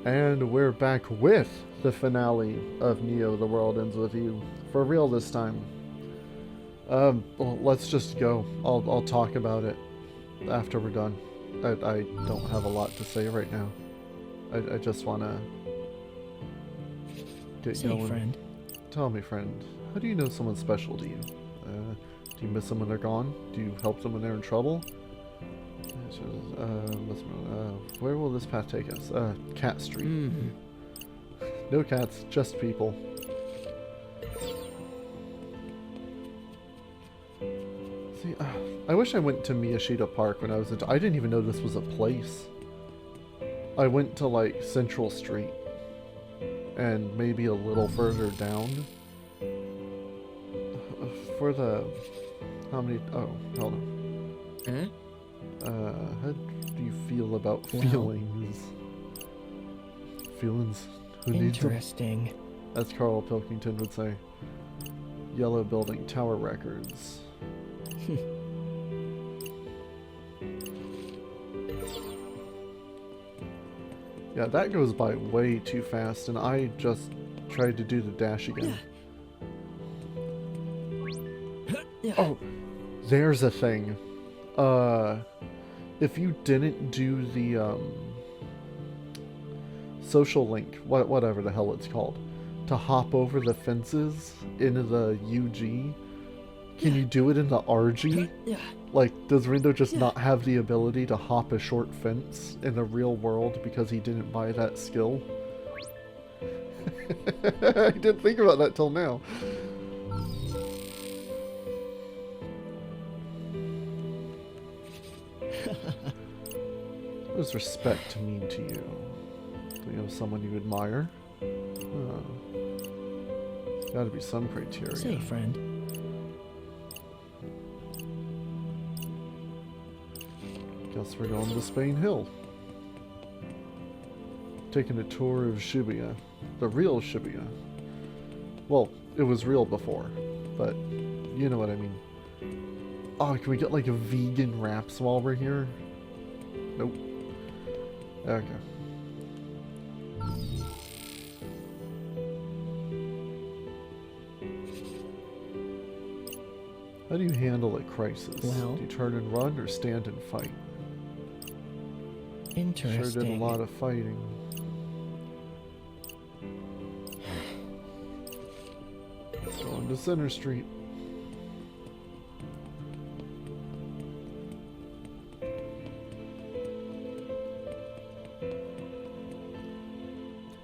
And we're back with the finale of Neo: The World Ends With You. For real this time. Well, let's just go. I'll talk about it after we're done. I don't have a lot to say right now. I just want to get going. Friend. Tell me, friend, how do you know someone's special to you? Do you miss them when they're gone? Do you help them when they're in trouble? Where will this path take us? Cat Street. No cats, just people. See, I wish I went to Miyashita Park when I was I didn't even know this was a place. I went to, like, Central Street. And maybe a little further down. For the... How many... Oh, hold on. Huh? How do you feel about feelings? Feelings? Who needs them? Interesting. As Carl Pilkington would say. Yellow Building, Tower Records. Yeah, that goes by way too fast, and I just tried to do the dash again. Oh, there's a thing. If you didn't do the social link, whatever the hell it's called, to hop over the fences into the UG, can you do it in the RG? Like, does Rindo just not have the ability to hop a short fence in the real world because he didn't buy that skill? I didn't think about that till now. What does respect mean to you? Do you have someone you admire? There's gotta be some criteria. Say, friend. Guess we're going to Spain Hill. Taking a tour of Shibuya. The real Shibuya. Well, it was real before, but you know what I mean. Oh, can we get like a vegan wraps while we're here? Nope. Okay. How do you handle a crisis? Well, do you turn and run or stand and fight? Interesting. Sure did a lot of fighting. Going to Center Street.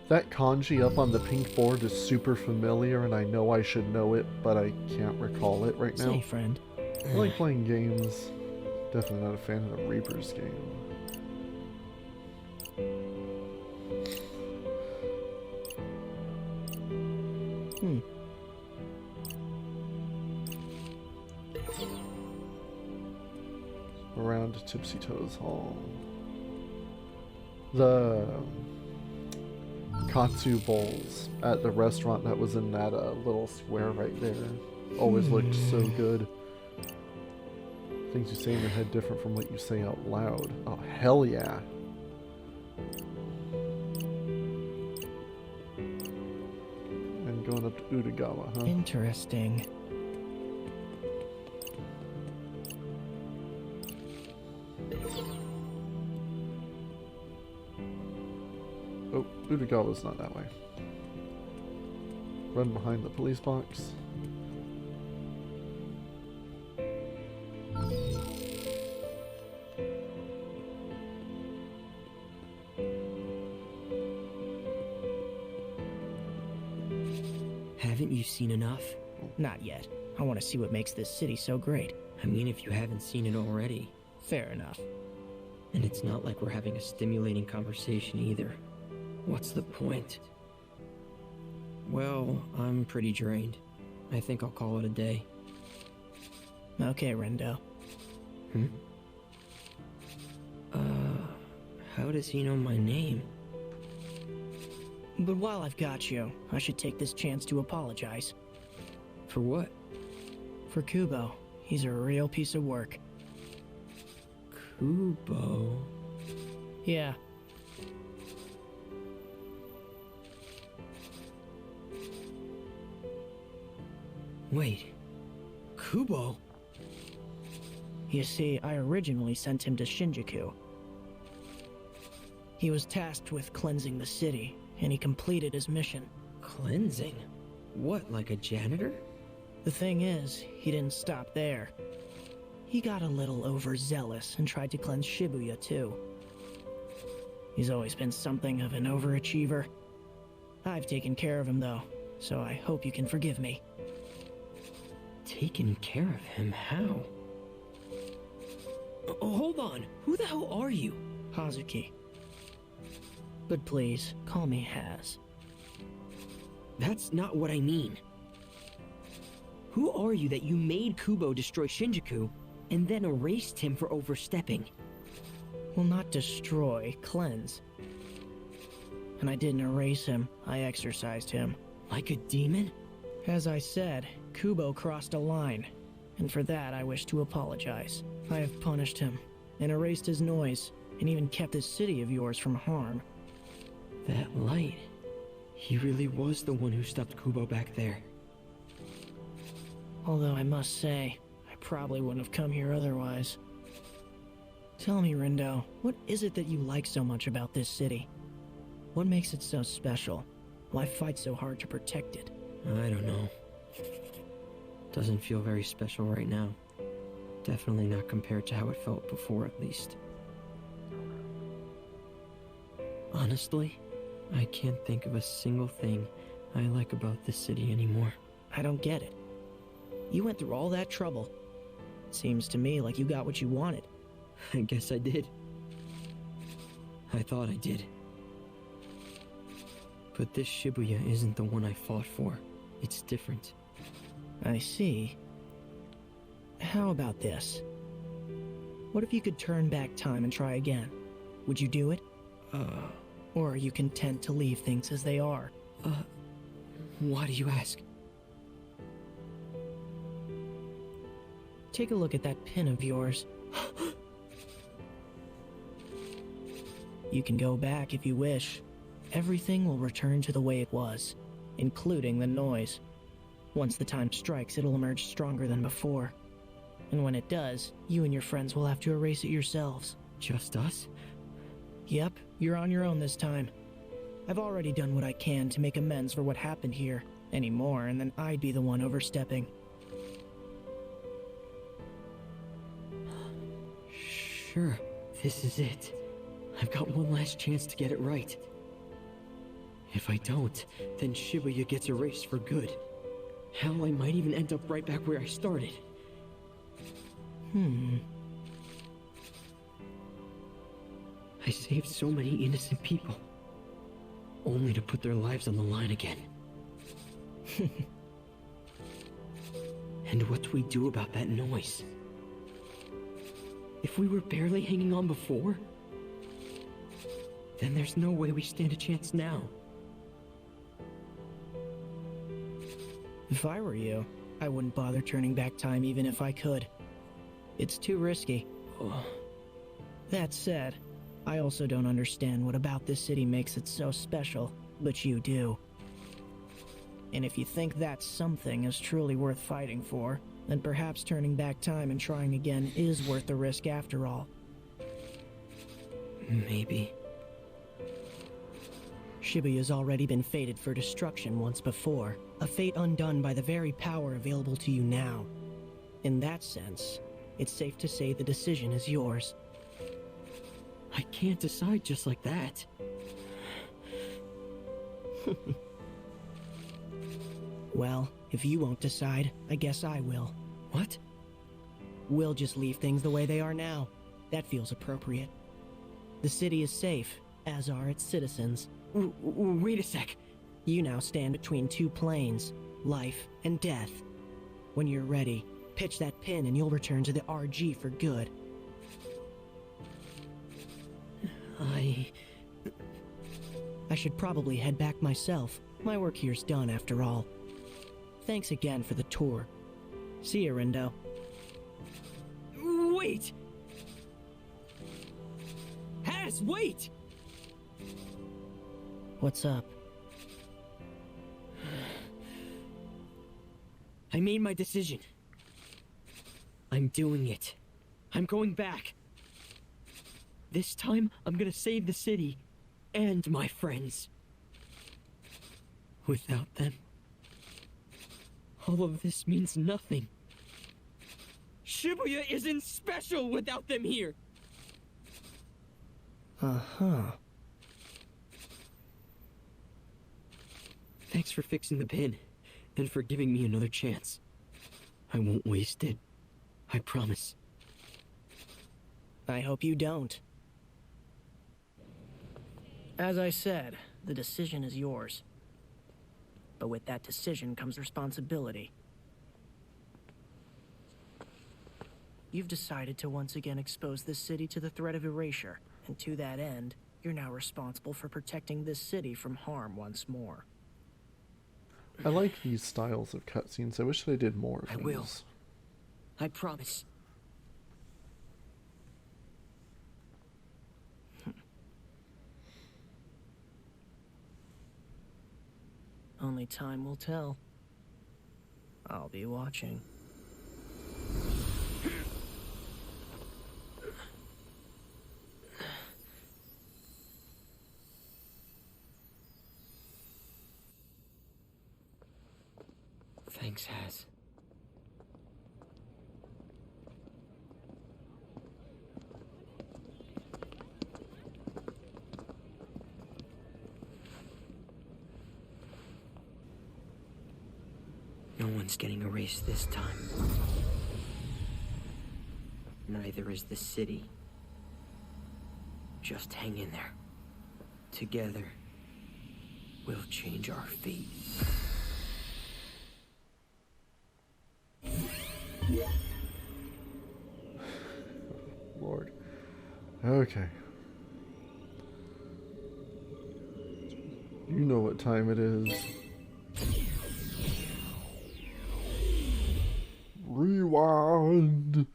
That kanji up on the pink board is super familiar, and I know I should know it, but I can't recall it right now. Say, friend. I like playing games. Definitely not a fan of the Reaper's game. Around Tipsy Toes Hall. The katsu bowls at the restaurant that was in that little square right there always looked so good. Things you say in your head different from what you say out loud. Oh, hell yeah. And going up to Utagawa, huh? Interesting. Oh, Utagawa's not that way. Run behind the police box. Haven't you seen enough? Not yet. I want to see what makes this city so great. I mean, if you haven't seen it already. Fair enough. And it's not like we're having a stimulating conversation either. What's the point? Well, I'm pretty drained. I think I'll call it a day. Okay, Rendo. How does he know my name? But while I've got you, I should take this chance to apologize. For what? For Kubo. He's a real piece of work. Kubo? Yeah. Wait. Kubo? You see, I originally sent him to Shinjuku. He was tasked with cleansing the city, and he completed his mission. Cleansing? What, like a janitor? The thing is, he didn't stop there. He got a little overzealous and tried to cleanse Shibuya too. He's always been something of an overachiever. I've taken care of him though, so I hope you can forgive me. Taken care of him? How? Oh, hold on. Who the hell are you? Hazuki. But please, call me Haz. That's not what I mean. Who are you that you made Kubo destroy Shinjuku and then erased him for overstepping? Well, not destroy, cleanse. And I didn't erase him, I exorcised him. Like a demon? As I said, Kubo crossed a line, and for that I wish to apologize. I have punished him, and erased his noise, and even kept this city of yours from harm. That light. He really was the one who stopped Kubo back there. Although I must say, I probably wouldn't have come here otherwise. Tell me, Rindo, what is it that you like so much about this city? What makes it so special? Why fight so hard to protect it? I don't know. Doesn't feel very special right now. Definitely not compared to how it felt before, at least. Honestly, I can't think of a single thing I like about this city anymore. I don't get it. You went through all that trouble. Seems to me like you got what you wanted. I guess I did. I thought I did. But this Shibuya isn't the one I fought for. It's different. I see. How about this? What if you could turn back time and try again? Would you do it? Or are you content to leave things as they are? Why do you ask? Take a look at that pin of yours. You can go back if you wish. Everything will return to the way it was, including the noise. Once the time strikes, it'll emerge stronger than before. And when it does, you and your friends will have to erase it yourselves. Just us? Yep, you're on your own this time. I've already done what I can to make amends for what happened here. Any more, and then I'd be the one overstepping. Sure, this is it. I've got one last chance to get it right. If I don't, then Shibuya gets erased for good. Hell, I might even end up right back where I started. I saved so many innocent people, only to put their lives on the line again. And what do we do about that noise? If we were barely hanging on before, then there's no way we stand a chance now. If I were you, I wouldn't bother turning back time even if I could. It's too risky. That said, I also don't understand what about this city makes it so special, but you do. And if you think that something is truly worth fighting for, then perhaps turning back time and trying again is worth the risk after all. Maybe. Shibuya's already been fated for destruction once before, a fate undone by the very power available to you now. In that sense, it's safe to say the decision is yours. I can't decide just like that. Well, if you won't decide, I guess I will. What? We'll just leave things the way they are now. That feels appropriate. The city is safe, as are its citizens. Wait a sec. You now stand between two planes, life and death. When you're ready, pitch that pin and you'll return to the RG for good. I should probably head back myself. My work here's done after all. Thanks again for the tour. See you, Rindo. Wait! Haz, wait! What's up? I made my decision. I'm doing it. I'm going back. This time, I'm gonna save the city and my friends. Without them, all of this means nothing. Shibuya isn't special without them here. Uh-huh. Thanks for fixing the pin, and for giving me another chance. I won't waste it. I promise. I hope you don't. As I said, the decision is yours. But with that decision comes responsibility. You've decided to once again expose this city to the threat of erasure, and to that end, you're now responsible for protecting this city from harm once more. I like these styles of cutscenes. I wish they did more of I will. these. I promise. Only time will tell. I'll be watching. Thanks, Haz. No one's getting erased this time. Neither is the city. Just hang in there. Together, we'll change our fate. Lord. Okay. You know what time it is. Rewind.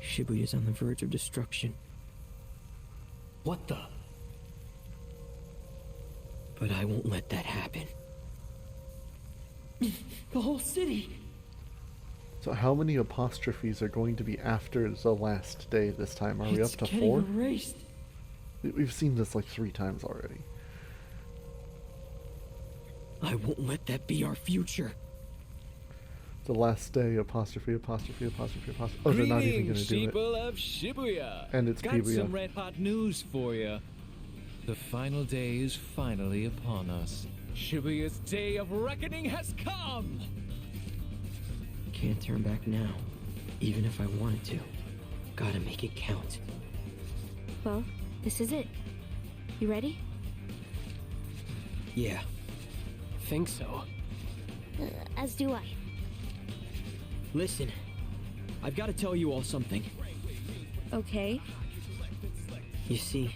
Shibuya's on the verge of destruction. What the? But I won't let that happen. The whole city! So how many apostrophes are going to be after the last day this time? Are we up It's to getting 4? erased. We've seen this like 3 times already. I won't let that be our future. The last day, apostrophe, apostrophe, apostrophe, apostrophe. Oh, they're not even going to do it. People of Shibuya. And it's Got Shibuya. some red hot news for you. The final day is finally upon us. Shibuya's day of reckoning has come. Can't turn back now, even if I wanted to. Gotta make it count. Well, this is it. You ready? Yeah, think so. As do I. Listen, I've got to tell you all something. Okay. You see,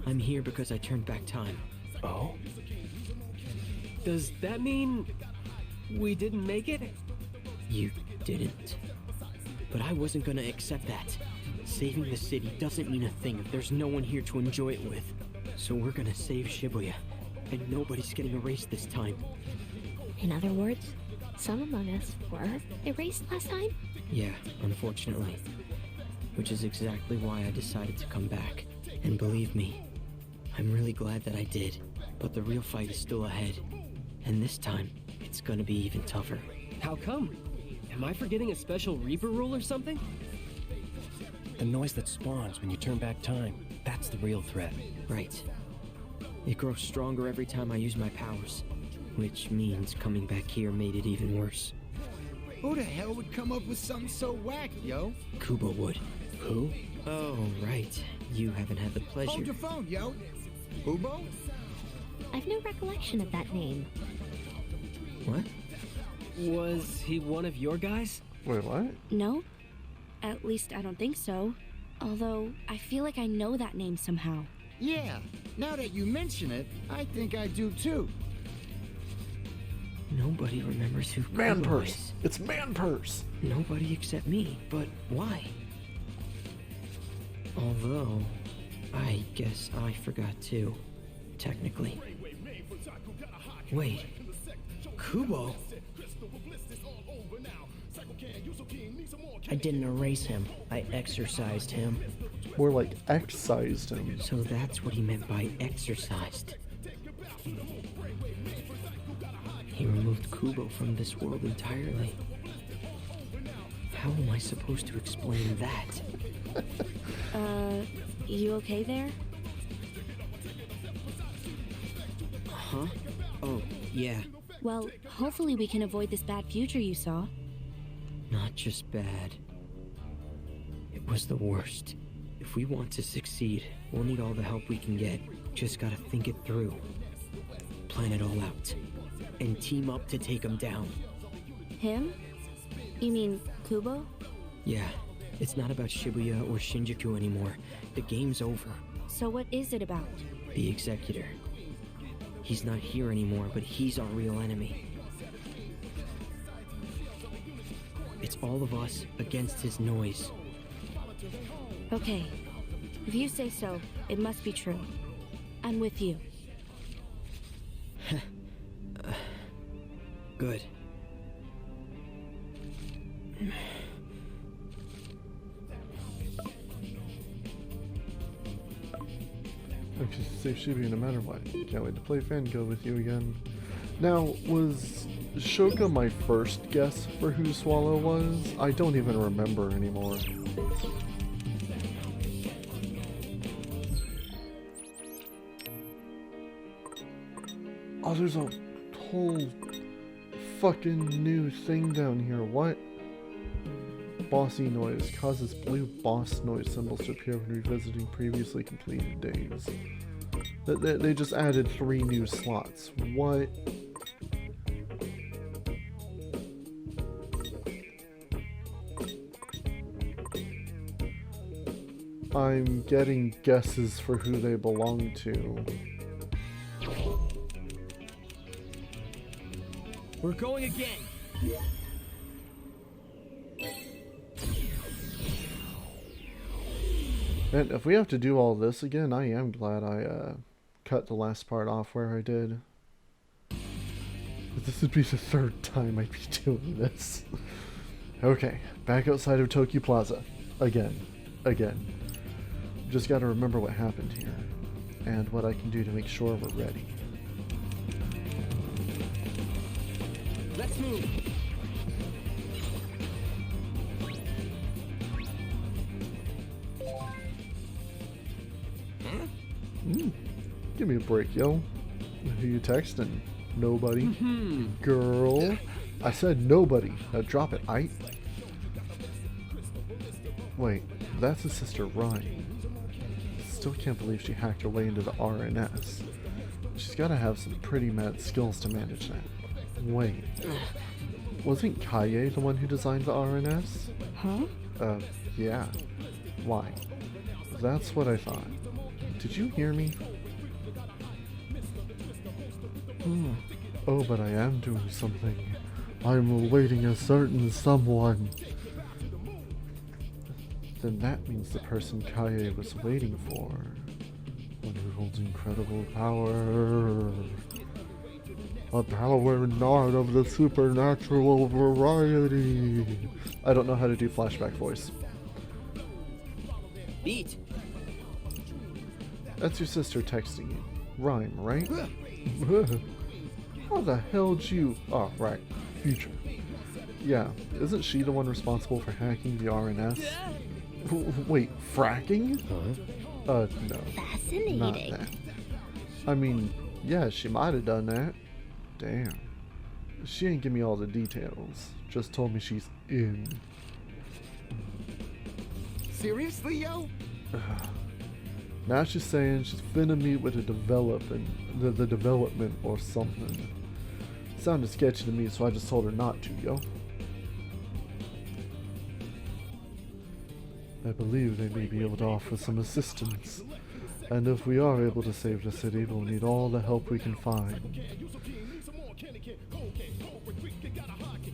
I'm here because I turned back time. Oh? Does that mean we didn't make it? You didn't. But I wasn't gonna accept that. Saving the city doesn't mean a thing if there's no one here to enjoy it with. So we're gonna save Shibuya, and nobody's getting erased this time. In other words, some among us were erased last time? Yeah, unfortunately. Which is exactly why I decided to come back. And believe me, I'm really glad that I did. But the real fight is still ahead. And this time, it's gonna be even tougher. How come? Am I forgetting a special Reaper rule or something? The noise that spawns when you turn back time, that's the real threat. Right. It grows stronger every time I use my powers. Which means coming back here made it even worse. Who the hell would come up with something so whack, yo? Kubo would. Who? Oh, right. You haven't had the pleasure. Hold your phone, yo. Ubo? I've no recollection of that name. What? Was he one of your guys? Wait, what? No? At least I don't think so. Although, I feel like I know that name somehow. Yeah, now that you mention it, I think I do too. Nobody remembers who Man Kubo purse. is. It's man purse. Nobody except me. But why? Although, I guess I forgot too. technically. Wait, Kubo? I didn't erase him, I exorcised him. More like excised him. So that's what he meant by exorcised. He removed Kubo from this world entirely. How am I supposed to explain that? You okay there? Huh? Oh, yeah. Well, hopefully we can avoid this bad future you saw. Not just bad. It was the worst. If we want to succeed, we'll need all the help we can get. Just gotta think it through. Plan it all out. And team up to take him down. Him? You mean Kubo? Yeah, it's not about Shibuya or Shinjuku anymore. The game's over. So what is it about? The Executor. He's not here anymore, but he's our real enemy. It's all of us against his noise. Okay. If you say so, it must be true. I'm with you. Good. Okay, save Shibuya no matter what. Can't wait to play Fango with you again. Now, was Shoka my first guess for who Swallow was? I don't even remember anymore. Oh, there's a whole fucking new thing down here. What? Bossy noise causes blue boss noise symbols to appear when revisiting previously completed days. They just added 3 new slots. What? I'm getting guesses for who they belong to. We're going again. And if we have to do all this again, I am glad I cut the last part off where I did. But this would be the 3rd time I'd be doing this. Okay, back outside of Tokyo Plaza. Again. Just gotta remember what happened here. And what I can do to make sure we're ready. Let's move. Give me a break, yo. Who you texting? Nobody. Girl. I said nobody. Now drop it, aight. Wait, that's his sister Ryan. Still can't believe she hacked her way into the RNS. She's gotta have some pretty mad skills to manage that. Wait. Wasn't Kaye the one who designed the RNS? Huh? Yeah. Why? That's what I thought. Did you hear me? Oh, but I am doing something. I'm awaiting a certain someone. Then that means the person Kaye was waiting for. One who holds incredible power. A power not of the supernatural variety. I don't know how to do flashback voice. Beat! That's your sister texting you. Rhyme, right? How the hell'd you... Oh, right. Future. Yeah, isn't she the one responsible for hacking the RNS? Wait, fracking? No. Fascinating. Not that. I mean, yeah, she might have done that. Damn. She ain't give me all the details. Just told me she's in. Seriously, yo? Now she's saying she's finna meet with the development or something. Sounded sketchy to me, so I just told her not to, yo. I believe they may be able to offer some assistance. And if we are able to save the city, we'll need all the help we can find.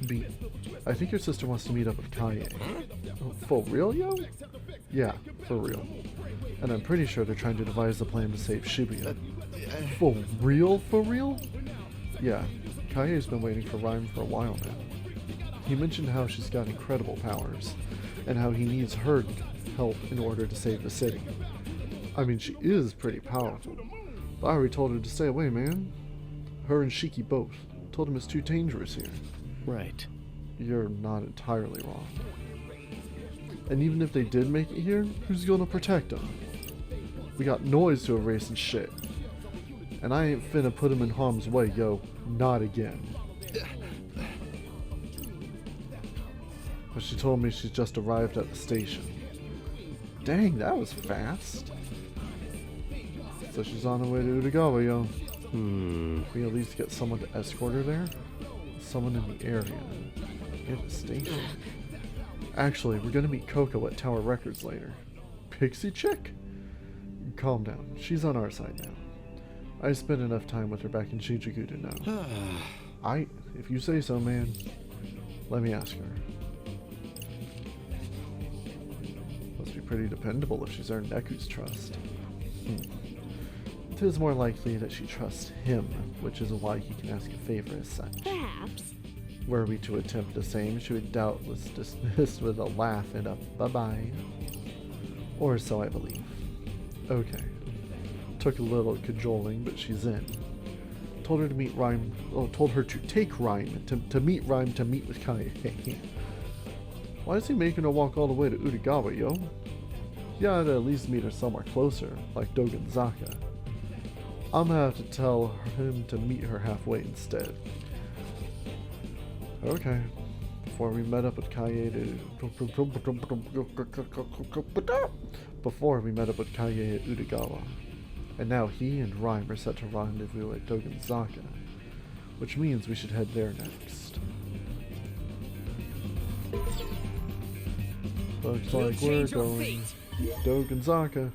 B. I think your sister wants to meet up with Kaye. Oh, for real, yo? Yeah, for real. And I'm pretty sure they're trying to devise a plan to save Shibuya. For real? For real? Yeah, Kaye's been waiting for Rhyme for a while now. He mentioned how she's got incredible powers, and how he needs her help in order to save the city. I mean, she is pretty powerful. But I already told her to stay away, man. Her and Shiki both. Told him it's too dangerous here. Right. You're not entirely wrong. And even if they did make it here, who's gonna protect them? We got noise to erase and shit. And I ain't finna put him in harm's way, yo. Not again. But she told me she's just arrived at the station. Dang, that was fast. So she's on her way to Utagawa, yo. We at least get someone to escort her there? Someone in the area. In the station. Actually, we're gonna meet Coco at Tower Records later. Pixie chick? Calm down. She's on our side now. I spent enough time with her back in Shinjuku to know. If you say so, man. Let me ask her. Must be pretty dependable if she's earned Neku's trust. It is more likely that she trusts him, which is why he can ask a favor as such. Perhaps. Were we to attempt the same, she would doubtless dismiss with a laugh and a bye-bye. Or so I believe. Okay. Took a little cajoling, but she's in. Told her to meet Rhyme. Oh, told her to take Rhyme to meet Rhyme to meet with Kaye. Why is he making her walk all the way to Utagawa, yo? Yeah, I'd at least meet her somewhere closer, like Dogenzaka. I'm gonna have to tell him to meet her halfway instead. Okay. Before we met up with Kaye at Utagawa. And now he and Rhyme are set to rendezvous at Dogenzaka, which means we should head there next. Looks like we're going Dogenzaka.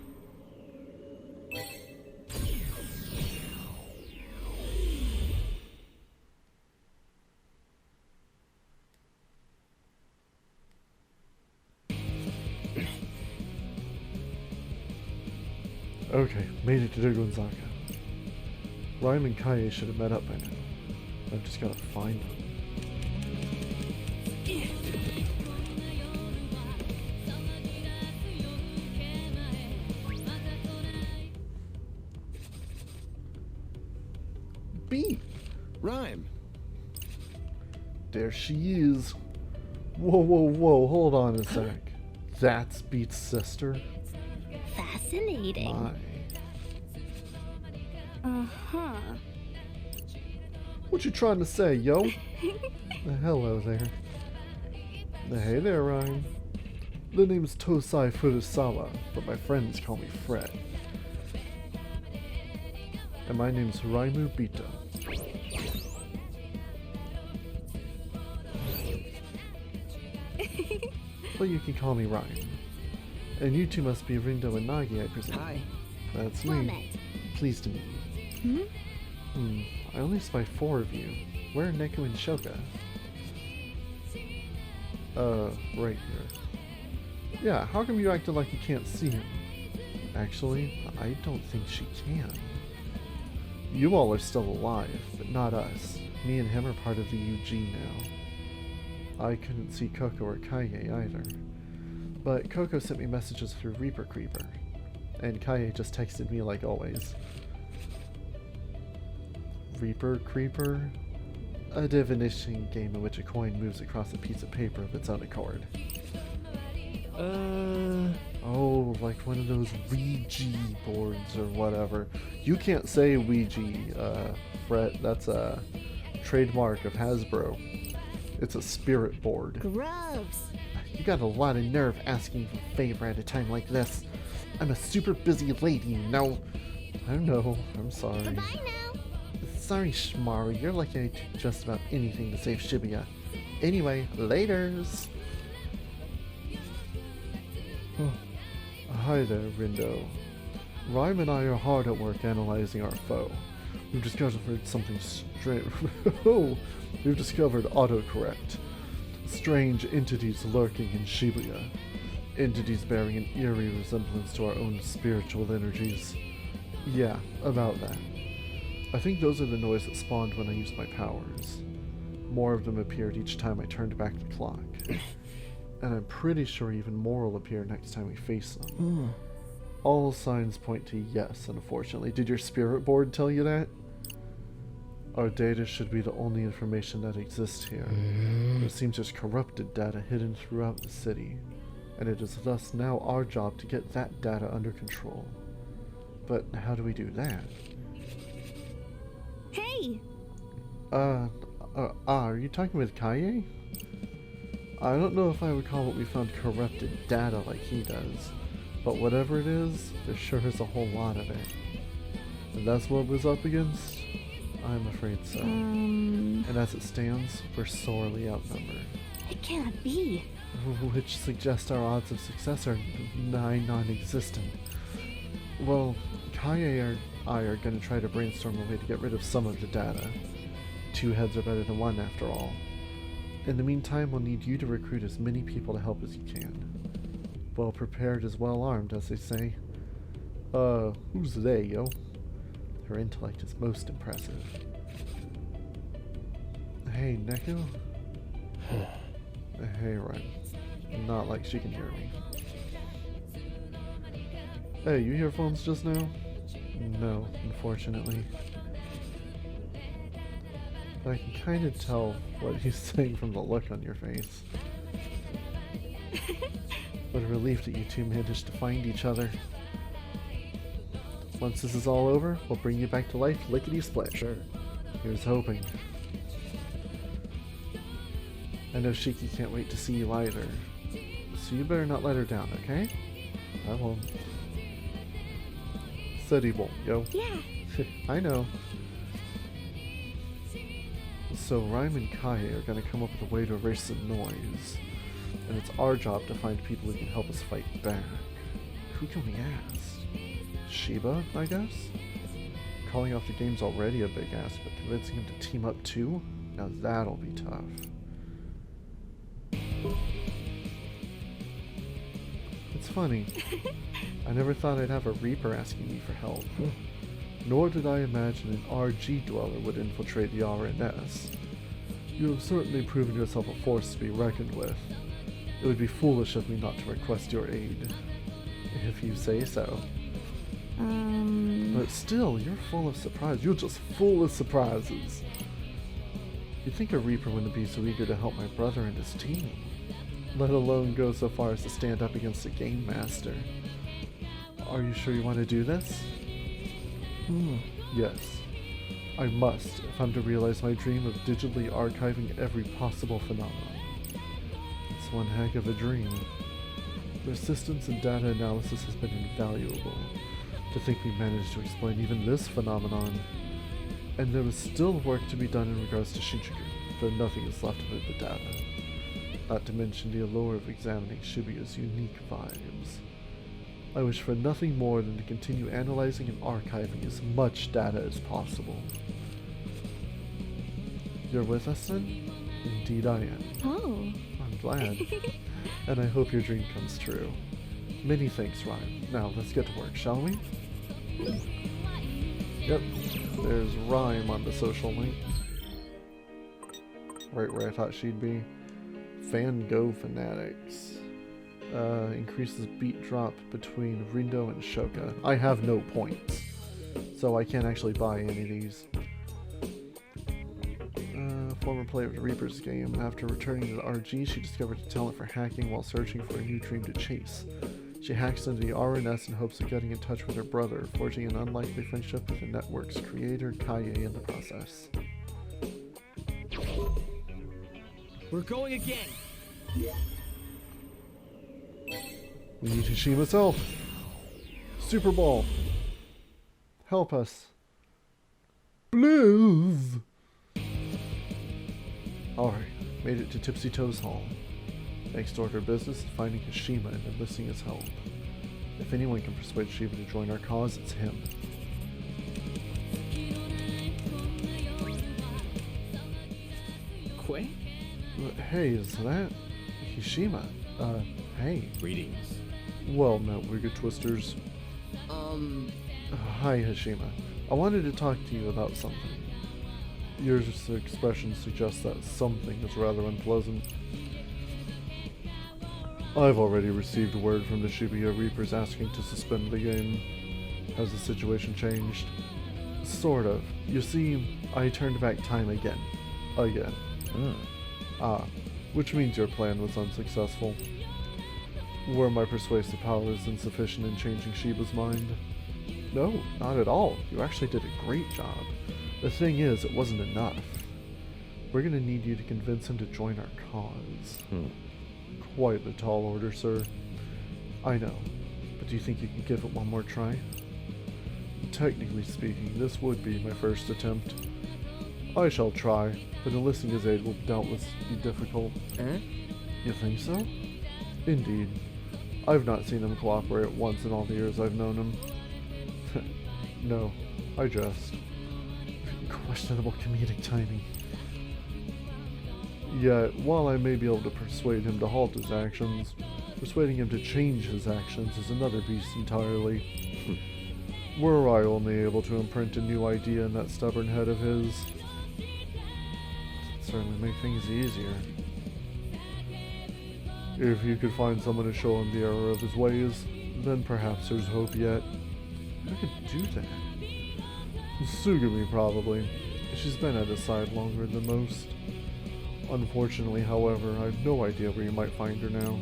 Okay, made it to Dogenzaka. Rhyme and Kaye should have met up by now. I've just gotta find them. Beat! Rhyme. There she is. Whoa, whoa, whoa, hold on a sec. That's Beat's sister? Fascinating. My. Uh-huh. What you trying to say, yo? Hello there. Hey there, Ryan. The name's Tosai Furusawa, but my friends call me Fred. And my name's Raimu Bito. But you can call me Ryan. And you two must be Rindo and Nagi, I presume. Hi. That's Well me. met. Pleased to meet you. I only spy 4 of you. Where are Neku and Shoka? Right here. Yeah, how come you acted like you can't see him? Actually, I don't think she can. You all are still alive, but not us. Me and him are part of the UG now. I couldn't see Coco or Kaye either. But Coco sent me messages through Reaper Creeper. And Kaye just texted me like always. Reaper Creeper? A divination game in which a coin moves across a piece of paper of its own accord. Oh, like one of those Ouija boards or whatever. You can't say Ouija, Fred. That's a trademark of Hasbro. It's a spirit board. Gross. You got a lot of nerve asking for a favor at a time like this. I'm a super busy lady, you know. I know. I'm sorry. Goodbye now. Sorry, Shmaru. You're lucky I do just about anything to save Shibuya. Anyway, laters. Hi there, Rindo. Rhyme and I are hard at work analyzing our foe. We've discovered something strange. We've discovered autocorrect. Strange entities lurking in Shibuya. Entities bearing an eerie resemblance to our own spiritual energies. Yeah, about that. I think those are the noise that spawned when I used my powers. More of them appeared each time I turned back the clock. And I'm pretty sure even more will appear next time we face them. All signs point to yes, unfortunately. Did your spirit board tell you that? Our data should be the only information that exists here. It seems there's corrupted data hidden throughout the city, and it is thus now our job to get that data under control. But how do we do that? Hey! Are you talking with Kaye? I don't know if I would call what we found corrupted data like he does, but whatever it is, there sure is a whole lot of it. And that's what we're up against? I'm afraid so. And as it stands, we're sorely outnumbered. It cannot be. Which suggests our odds of success are nigh non-existent. Well, Kaye and I are going to try to brainstorm a way to get rid of some of the data. 2 heads are better than 1 after all. In the meantime, we'll need you to recruit as many people to help as you can. Well prepared is well armed, as they say. Who's they, yo? Her intellect is most impressive. Hey, Neko? Hey, Ryan. Not like she can hear me. Hey, you hear phones just now? No, unfortunately. But I can kind of tell what he's saying from the look on your face. What a relief that you two managed to find each other. Once this is all over, we'll bring you back to life lickety-split. Sure. Here's hoping. I know Shiki can't wait to see you either. So you better not let her down, okay? I won't. Said he won't, yo. Yeah. I know. So Rhyme and Kaye are gonna come up with a way to erase the noise. And it's our job to find people who can help us fight back. Who can we ask? Shiba, I guess? Calling off the game's already a big ask, but convincing him to team up too? Now that'll be tough. It's funny. I never thought I'd have a Reaper asking me for help. Nor did I imagine an RG dweller would infiltrate the RNS. You have certainly proven yourself a force to be reckoned with. It would be foolish of me not to request your aid. If you say so. But still, you're full of surprise. You're just full of surprises. You'd think a Reaper wouldn't be so eager to help my brother and his team. Let alone go so far as to stand up against the Game Master. Are you sure you want to do this? Yes. I must, if I'm to realize my dream of digitally archiving every possible phenomenon. It's one heck of a dream. Persistence and data analysis has been invaluable. To think we managed to explain even this phenomenon. And there was still work to be done in regards to Shinjuku, though nothing is left of it but data. Not to mention the allure of examining Shibuya's unique vibes. I wish for nothing more than to continue analyzing and archiving as much data as possible. You're with us then? Indeed I am. Oh. I'm glad. And I hope your dream comes true. Many thanks, Rhyme. Now, let's get to work, shall we? Yep, there's Rhyme on the social link. Right where I thought she'd be. Fan Go Fanatics. Increases beat drop between Rindo and Shoka. I have no points, so I can't actually buy any of these. Former player of the Reaper's game. After returning to the RG, she discovered a talent for hacking while searching for a new dream to chase. She hacks into the RNS in hopes of getting in touch with her brother, forging an unlikely friendship with the network's creator, Kaye, in the process. We're going again! We need Hashima's help! Super Ball! Help us! Please! Alright, made it to Tipsy Toes Hall. Next order of business is finding Hashima and enlisting his help. If anyone can persuade Shiba to join our cause, it's him. Quay? Hey, is that Hashima? Hey. Greetings. Well met, Wicked Twisters. Hi, Hashima. I wanted to talk to you about something. Your expression suggests that something is rather unpleasant. I've already received word from the Shibuya Reapers asking to suspend the game. Has the situation changed? Sort of. You see, I turned back time again. Which means your plan was unsuccessful. Were my persuasive powers insufficient in changing Shiba's mind? No, not at all. You actually did a great job. The thing is, it wasn't enough. We're gonna need you to convince him to join our cause. Quite the tall order, sir. I know, but do you think you can give it one more try? Technically speaking, this would be my first attempt. I shall try, but enlisting his aid will doubtless be difficult. You think so? Indeed. I've not seen him cooperate once in all the years I've known him. No, I jest. Questionable comedic timing. Yet, while I may be able to persuade him to halt his actions, persuading him to change his actions is another beast entirely. Were I only able to imprint a new idea in that stubborn head of his, it'd certainly make things easier. If you could find someone to show him the error of his ways, then perhaps there's hope yet. Who could do that? Sugumi, probably. She's been at his side longer than most. Unfortunately, however, I have no idea where you might find her now.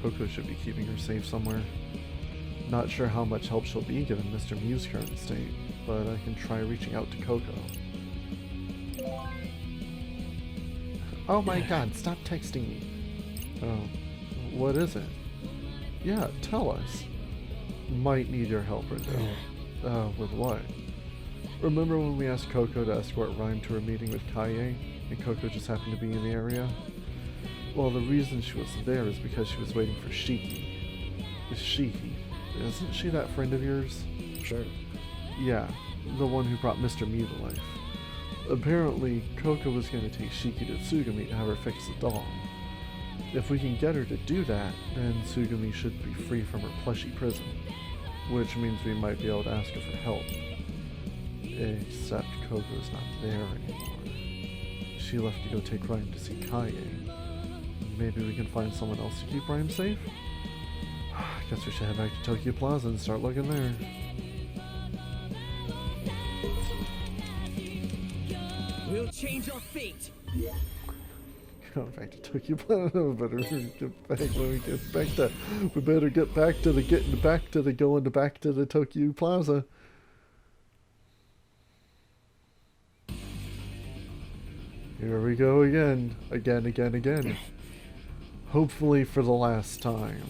Coco should be keeping her safe somewhere. Not sure how much help she'll be given Mr. Mew's current state, but I can try reaching out to Coco. Oh my god, stop texting me. Oh, what is it? Yeah, tell us. Might need your help, Rindo. With what? Remember when we asked Coco to escort Rhyme to her meeting with Kaye, and Coco just happened to be in the area? Well, the reason she was there is because she was waiting for Shiki. Shiki? Isn't she that friend of yours? Sure. Yeah, the one who brought Mr. Mew to life. Apparently, Coco was going to take Shiki to Tsugumi to have her fix the doll. If we can get her to do that, then Tsugumi should be free from her plushy prison, which means we might be able to ask her for help. Except Coco's not there anymore. She left to go take Rhyme to see Kaye. Maybe we can find someone else to keep Rhyme safe? Guess we should head back to Tokyo Plaza and start looking there. We'll change our fate. Going back to Tokyo Plaza. We better get back when we get back to. We better get back to the going back to the Tokyo Plaza. Here we go again. Again. Hopefully for the last time.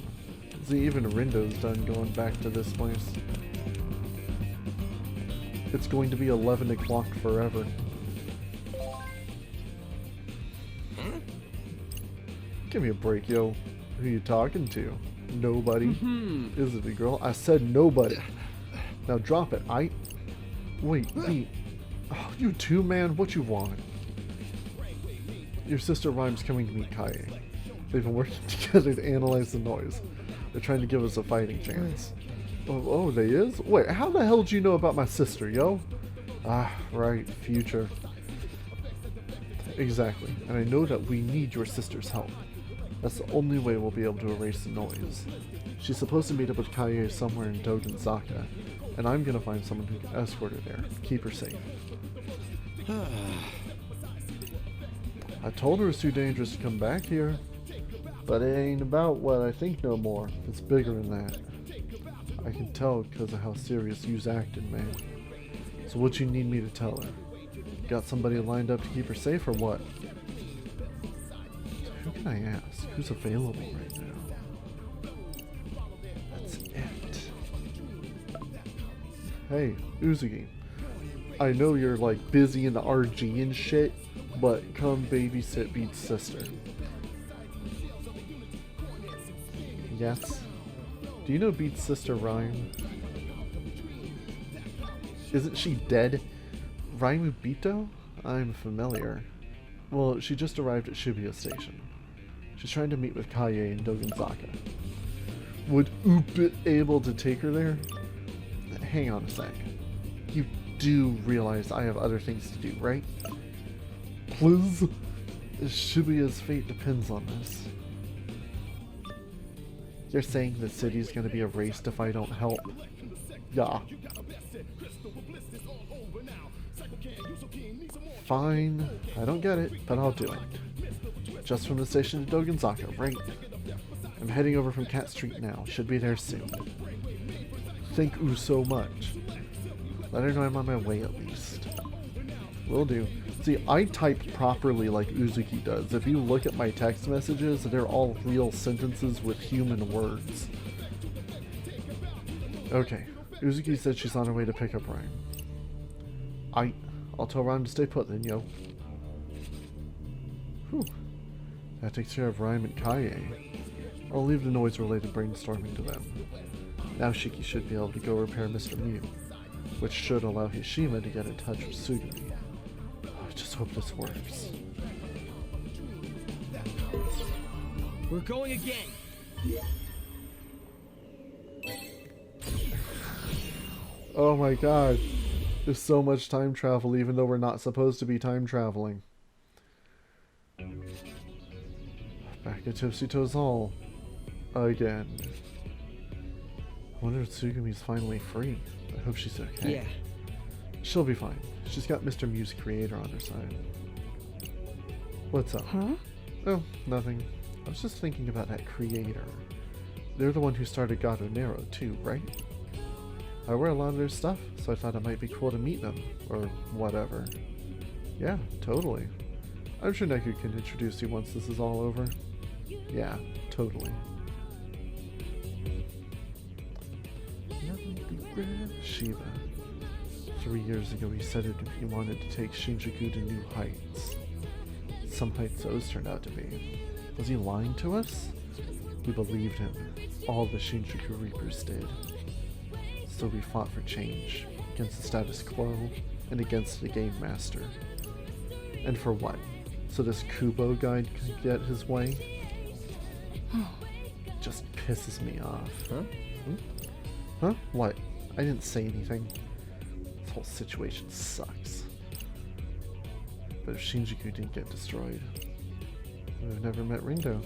See, even Rindo's done going back to this place. It's going to be 11 o'clock forever. Give me a break, yo. Who you talking to? Nobody. Is it a girl? I said nobody. Now drop it. Wait, Pete. Oh, you too, man? What you want? Your sister Rhyme's coming to meet Kaye. They've been working together to analyze the noise. They're trying to give us a fighting chance. Oh, they is? Wait, how the hell do you know about my sister, yo? Ah, right, future. Exactly, and I know that we need your sister's help. That's the only way we'll be able to erase the noise. She's supposed to meet up with Kaye somewhere in Dogenzaka, and I'm gonna find someone who can escort her there, keep her safe. I told her it's too dangerous to come back here. But it ain't about what I think no more. It's bigger than that. I can tell because of how serious you's acting, man. So what you need me to tell her? Got somebody lined up to keep her safe or what? Who can I ask? Who's available right now? That's it. Hey, Uzuki. I know you're like busy in the RG and shit, but come babysit Beat's sister. Yes. Do you know Beat's sister Rhyme? Isn't she dead? Rhyme Ubito? I'm familiar. Well, she just arrived at Shibuya Station. She's trying to meet with Kaye in Dogenzaka. would Oop be able to take her there? Hang on a sec. You do realize I have other things to do, right? Please? Shibuya's fate depends on this. You're saying the city's gonna be erased if I don't help? Yeah. Fine. I don't get it, but I'll do it. Just from the station to Dogenzaka, right? I'm heading over from Cat Street now. Should be there soon. Thank you so much. Let her know I'm on my way at least. Will do. See, I type properly like Uzuki does. If you look at my text messages, they're all real sentences with human words. Okay. Uzuki said she's on her way to pick up Ryan. I'll tell Ryan to stay put then, yo. Whew. That takes care of Ryan and Kaie. I'll leave the noise-related brainstorming to them. Now Shiki should be able to go repair Mr. Mew, which should allow Hishima to get in touch with Sugumi. I just hope this works. We're going again. Oh my god. There's so much time travel even though we're not supposed to be time traveling. Back at Tipsy Toes Hall. Again. I wonder if Tsugumi's finally free. I hope she's okay. Yeah. She'll be fine. She's got Mr. Mew's creator on her side. What's up? Huh? Oh, nothing. I was just thinking about that creator. They're the one who started Gato Nero too, right? I wear a lot of their stuff, so I thought it might be cool to meet them, or whatever. Yeah, totally. I'm sure Neku can introduce you once this is all over. Yeah, totally. Shiva. 3 years ago he said he wanted to take Shinjuku to new heights. Some heights those turned out to be. Was he lying to us? We believed him. All the Shinjuku Reapers did. So we fought for change, against the status quo, and against the Game Master. And for what? So this Kubo guy could get his way? Just pisses me off. Huh? Huh? What? I didn't say anything. This whole situation sucks. But if Shinjuku didn't get destroyed, I would have never met Rindo.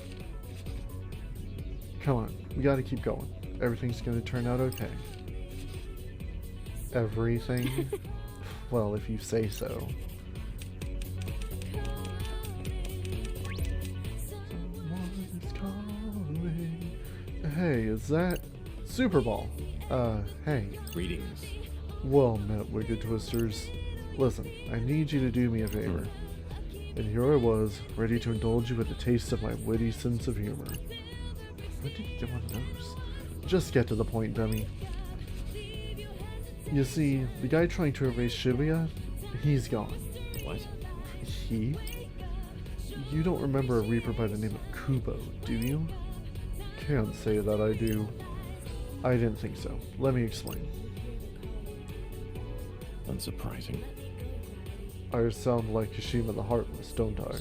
Come on, we gotta keep going. Everything's gonna turn out okay. Everything? Well, if you say so. Someone's calling. Hey, is that Super Ball? Hey. Greetings. Well met, Wicked Twisters. Listen, I need you to do me a favor. And here I was, ready to indulge you with a taste of my witty sense of humor. When did you get one of those? Just get to the point, dummy. You see, the guy trying to erase Shibuya, he's gone. What? He? You don't remember a Reaper by the name of Kubo, do you? Can't say that I do. I didn't think so. Let me explain. Unsurprising. I sound like Kashima the Heartless, don't I?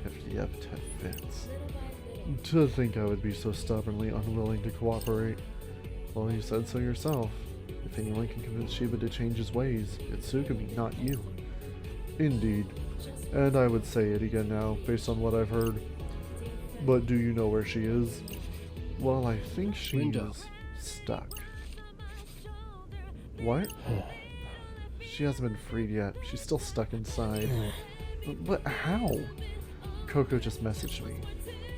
If the epithet fits. To think I would be so stubbornly unwilling to cooperate. Well, you said so yourself. If anyone can convince Shiba to change his ways, it's Sugumi, not you. Indeed. And I would say it again now, based on what I've heard. But do you know where she is? Well, I think she's stuck. What? She hasn't been freed yet. She's still stuck inside. But how? Coco just messaged me.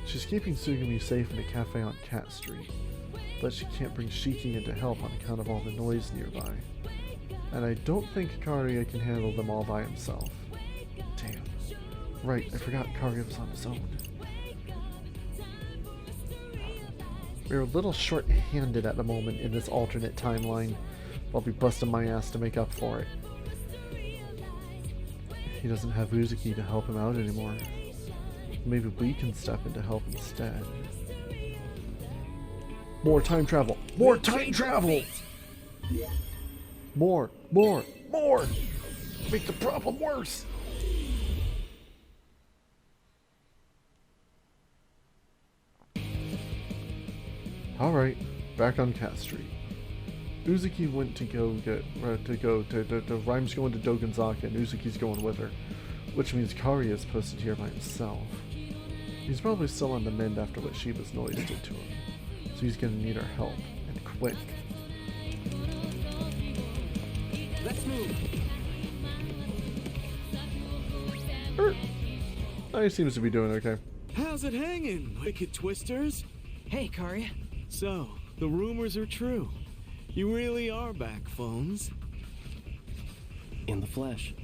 She's keeping Sugumi safe in a cafe on Cat Street. But she can't bring Shiki in to help on account of all the noise nearby. And I don't think Karia can handle them all by himself. Damn. Right, I forgot Karia was on his own. We're a little short-handed at the moment in this alternate timeline. I'll be busting my ass to make up for it. He doesn't have Uzuki to help him out anymore. Maybe we can step in to help instead. More time travel! More time travel! More! Make the problem worse! Alright, back on Cass Street. Uzuki went to go get, Rhyme's going to Dogonzaka and Uzuki's going with her, which means Kari is posted here by himself. He's probably still on the mend after what Shiba's noise did to him, so he's gonna need our help, and quick. Let's move. He seems to be doing okay. How's it hanging, wicked twisters? Hey, Kari. So, the rumors are true. You really are back, phones. In the flesh.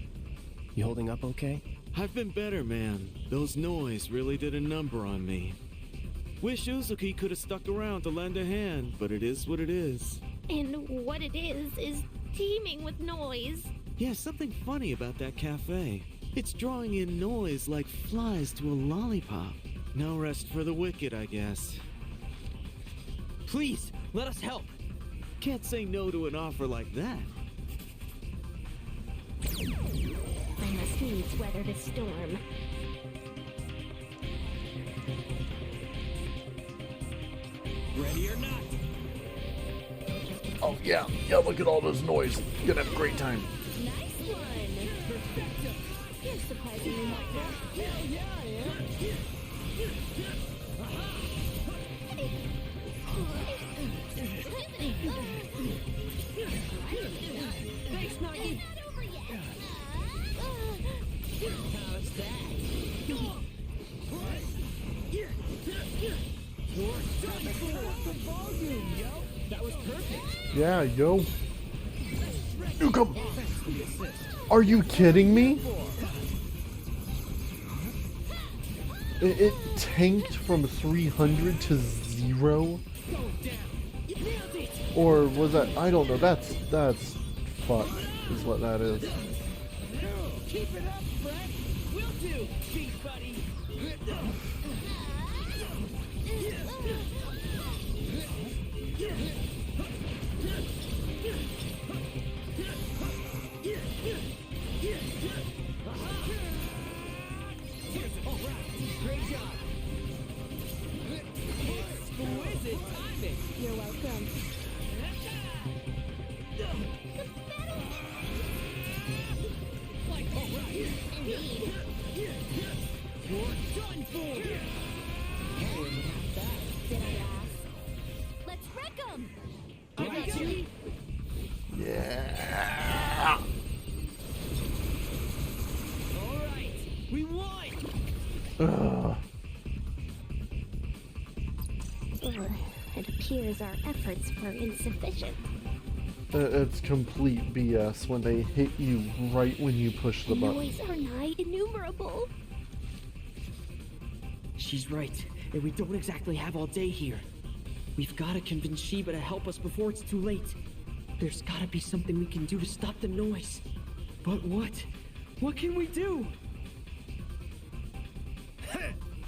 You holding up okay? I've been better, man. Those noise really did a number on me. Wish Uzuki could have stuck around to lend a hand, but it is what it is. And what it is teeming with noise. Yeah, something funny about that cafe. It's drawing in noise like flies to a lollipop. No rest for the wicked, I guess. Please, let us help. Can't say no to an offer like that. I must needs weather this storm. Ready or not? Oh yeah, look at all this noise. You're gonna have a great time. Nice one. You're surprisingly helpful. Thanks, Nagi. Not over yet. How's that? That was perfect. Yeah, yo. You come. Are you kidding me? It tanked from 300 to 0? Or was that, I don't know, that's fuck, is what that is. Keep it up, Fred. Will do, beat buddy. Great job. Exquisite timing. You're welcome. Indeed. You're done for. Did I ask? Let's wreck 'em! I got you. Yeah. All right, we won. Ugh. It appears our efforts were insufficient. It's complete BS when they hit you right when you push the button. Noise are nigh innumerable. She's right, and we don't exactly have all day here. We've got to convince Shiba to help us before it's too late. There's got to be something we can do to stop the noise. But what? What can we do?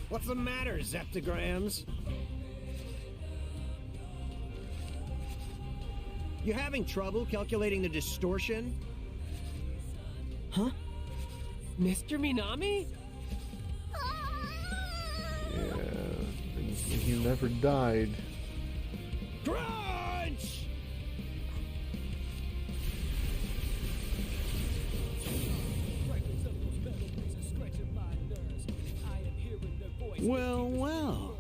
What's the matter, Zeptograms? You having trouble calculating the distortion? Huh? Mr. Minami? Yeah, he never died. Crunch! Well, well.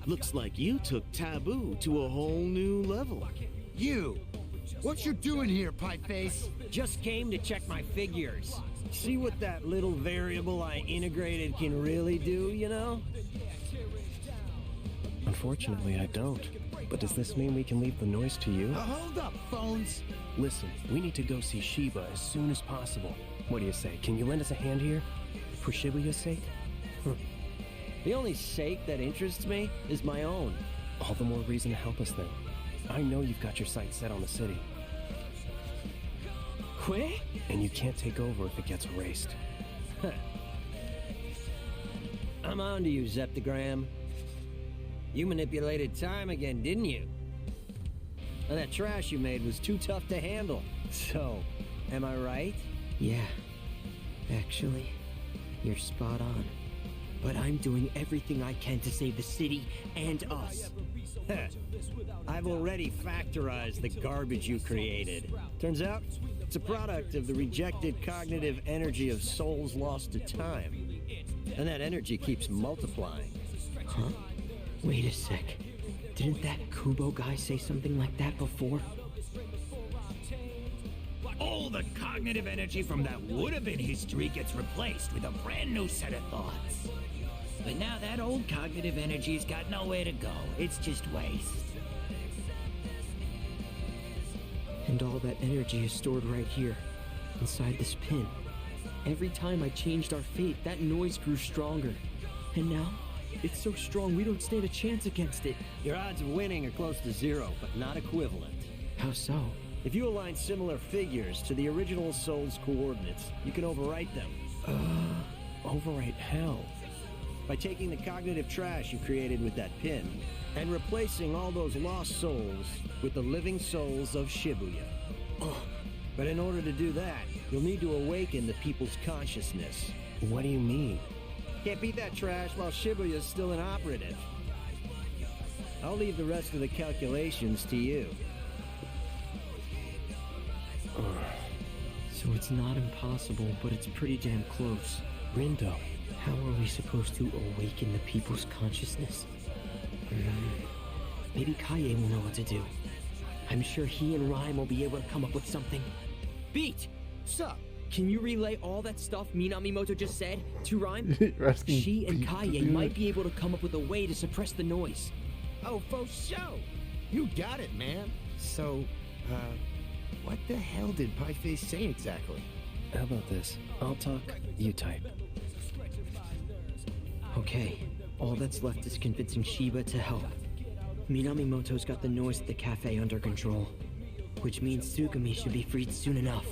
Looks like you took Taboo to a whole new level. You! What you doing here, Pipeface? Just came to check my figures. See what that little variable I integrated can really do, you know? Unfortunately, I don't. But does this mean we can leave the noise to you? Hold up, phones! Listen, we need to go see Shiba as soon as possible. What do you say? Can you lend us a hand here? For Shibuya's sake? The only sake that interests me is my own. All the more reason to help us then. I know you've got your sights set on the city. Quit? And you can't take over if it gets erased. I'm on to you, Zeptogram. You manipulated time again, didn't you? And that trash you made was too tough to handle. So, am I right? Yeah. Actually, you're spot on. But I'm doing everything I can to save the city and us. I've already factorized the garbage you created. Turns out, it's a product of the rejected cognitive energy of souls lost to time. And that energy keeps multiplying. Huh? Wait a sec. Didn't that Kubo guy say something like that before? All the cognitive energy from that would-have-been history gets replaced with a brand new set of thoughts. But now that old cognitive energy's got nowhere to go. It's just waste. And all that energy is stored right here, inside this pin. Every time I changed our fate, that noise grew stronger. And now, it's so strong we don't stand a chance against it. Your odds of winning are close to zero, but not equivalent. How so? If you align similar figures to the original soul's coordinates, you can overwrite them. Overwrite how? By taking the cognitive trash you created with that pin, and replacing all those lost souls with the living souls of Shibuya. But in order to do that, you'll need to awaken the people's consciousness. What do you mean? Can't beat that trash while Shibuya's still inoperative. I'll leave the rest of the calculations to you. So it's not impossible, but it's pretty damn close. Rindo. How are we supposed to awaken the people's consciousness? Maybe Kaye will know what to do. I'm sure he and Rhyme will be able to come up with something. Beat! Sup? Can you relay all that stuff Minamimoto just said to Rhyme? You're asking She and Pete to Kaye do might it? be able to come up with a way to suppress the noise. Oh, for sure. You got it, man. So, what the hell did Pieface say exactly? How about this? I'll talk, you type. Okay, all that's left is convincing Shiba to help. Minamimoto's got the noise at the cafe under control, which means Tsugumi should be freed soon enough.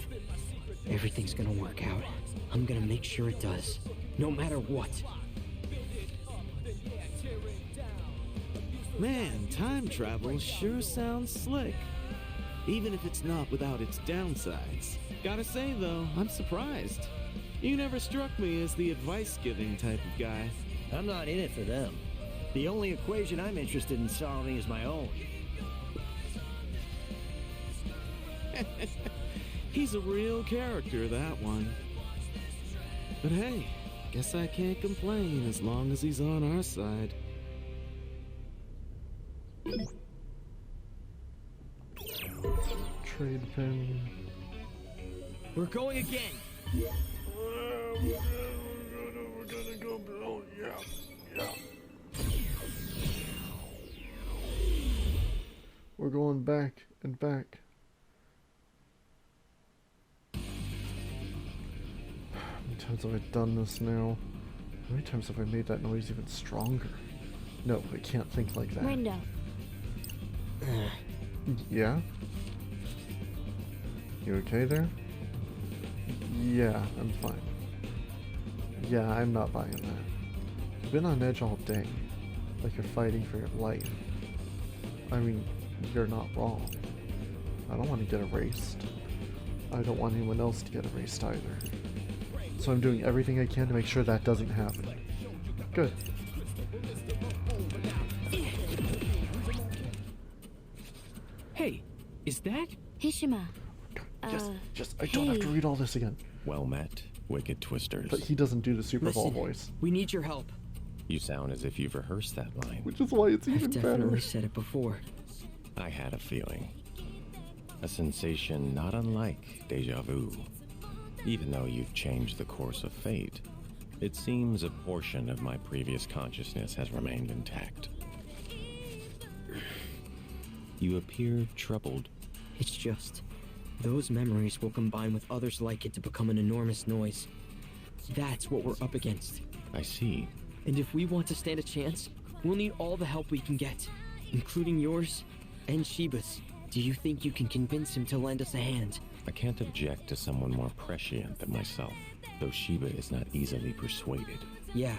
Everything's gonna work out. I'm gonna make sure it does, no matter what. Man, time travel sure sounds slick. Even if it's not without its downsides. Gotta say though, I'm surprised. You never struck me as the advice-giving type of guy. I'm not in it for them. The only equation I'm interested in solving is my own. He's a real character, that one. But hey, guess I can't complain as long as he's on our side. Trade pin. We're going again! We're gonna go Bill. Yeah. We're going back and back. How many times have I done this now? How many times have I made that noise even stronger? No, I can't think like that. Window. Yeah? You okay there? Yeah, I'm fine. Yeah, I'm not buying that. You've been on edge all day. Like you're fighting for your life. I mean, you're not wrong. I don't want to get erased. I don't want anyone else to get erased either. So I'm doing everything I can to make sure that doesn't happen. Good. Hey, is that? Hishima. I don't have to read all this again. Well met, wicked twisters. But he doesn't do the Super Bowl Listen, voice. we need your help. You sound as if you've rehearsed that line. Which is why it's I've even definitely better. said it before. I had a feeling. A sensation not unlike deja vu. Even though you've changed the course of fate, it seems a portion of my previous consciousness has remained intact. You appear troubled. It's just, those memories will combine with others like it to become an enormous noise. That's what we're up against. I see. And if we want to stand a chance, we'll need all the help we can get, including yours and Shiba's. Do you think you can convince him to lend us a hand? I can't object to someone more prescient than myself, though Shiba is not easily persuaded. Yeah,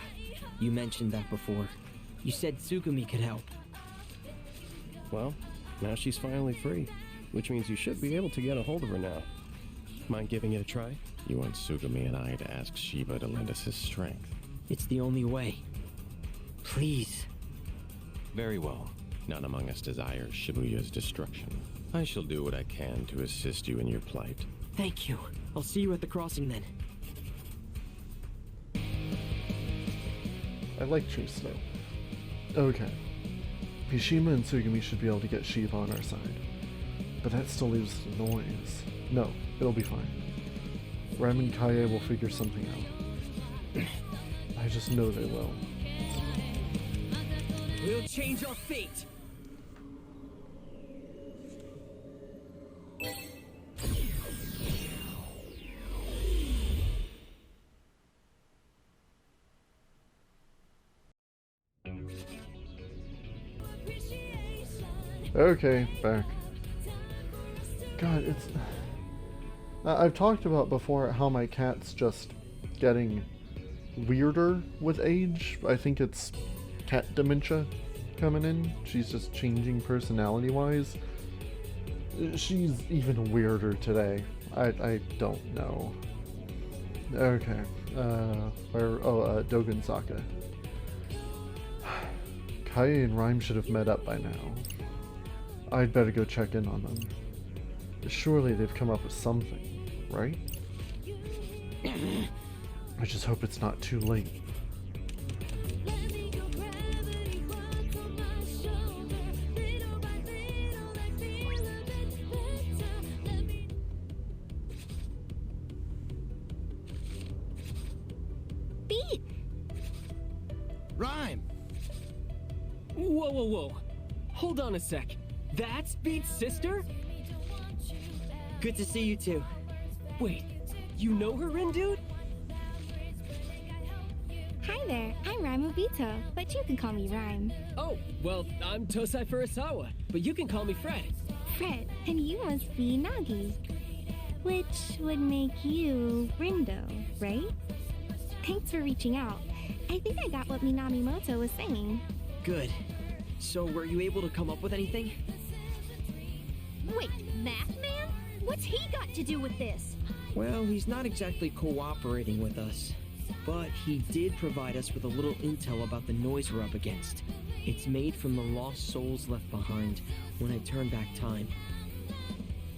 you mentioned that before. You said Tsugumi could help. Well, now she's finally free, which means you should be able to get a hold of her now. Mind giving it a try? You want Sugami and I to ask Shiba to lend us his strength. It's the only way. Please. Very well. None among us desires Shibuya's destruction. I shall do what I can to assist you in your plight. Thank you. I'll see you at the crossing then. I like True Snow. Okay. Mishima and Tsugumi should be able to get Shiva on our side. But that still leaves the noise. No, it'll be fine. Ram and Kaye will figure something out. I just know they will. We'll change our fate. Okay, back. God, it's... I've talked about before how my cat's just getting weirder with age. I think it's cat dementia coming in. She's just changing personality-wise. She's even weirder today. I don't know. Okay. Dogen Saka. Kaye and Rhyme should have met up by now. I'd better go check in on them. Surely they've come up with something, right? I just hope it's not too late. Beat! Rhyme! Whoa, whoa, whoa. Hold on a sec. That's Beat's sister? Good to see you too. Wait, you know her, Rin dude? Hi there, I'm Rhyme Obito, but you can call me Rhyme. Oh, well, I'm Tosai Furusawa, but you can call me Fred. Fred, and you must be Nagi. Which would make you Rindo, right? Thanks for reaching out. I think I got what Minamimoto was saying. Good. So were you able to come up with anything? Wait, Math Man? What's he got to do with this? Well, he's not exactly cooperating with us. But he did provide us with a little intel about the noise we're up against. It's made from the lost souls left behind when I turn back time.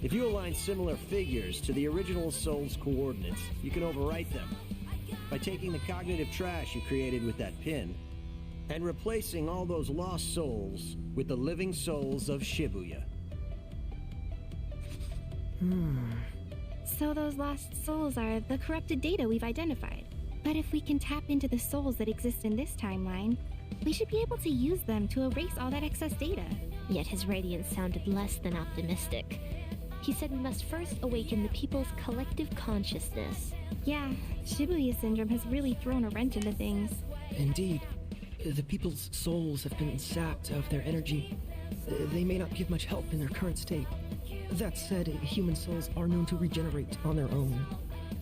If you align similar figures to the original soul's coordinates, you can overwrite them. By taking the cognitive trash you created with that pin, and replacing all those lost souls with the living souls of Shibuya. So those lost souls are the corrupted data we've identified. But if we can tap into the souls that exist in this timeline, we should be able to use them to erase all that excess data. Yet his radiance sounded less than optimistic. He said we must first awaken the people's collective consciousness. Yeah, Shibuya syndrome has really thrown a wrench into things. Indeed. The people's souls have been sapped of their energy. They may not give much help in their current state. That said, human souls are known to regenerate on their own.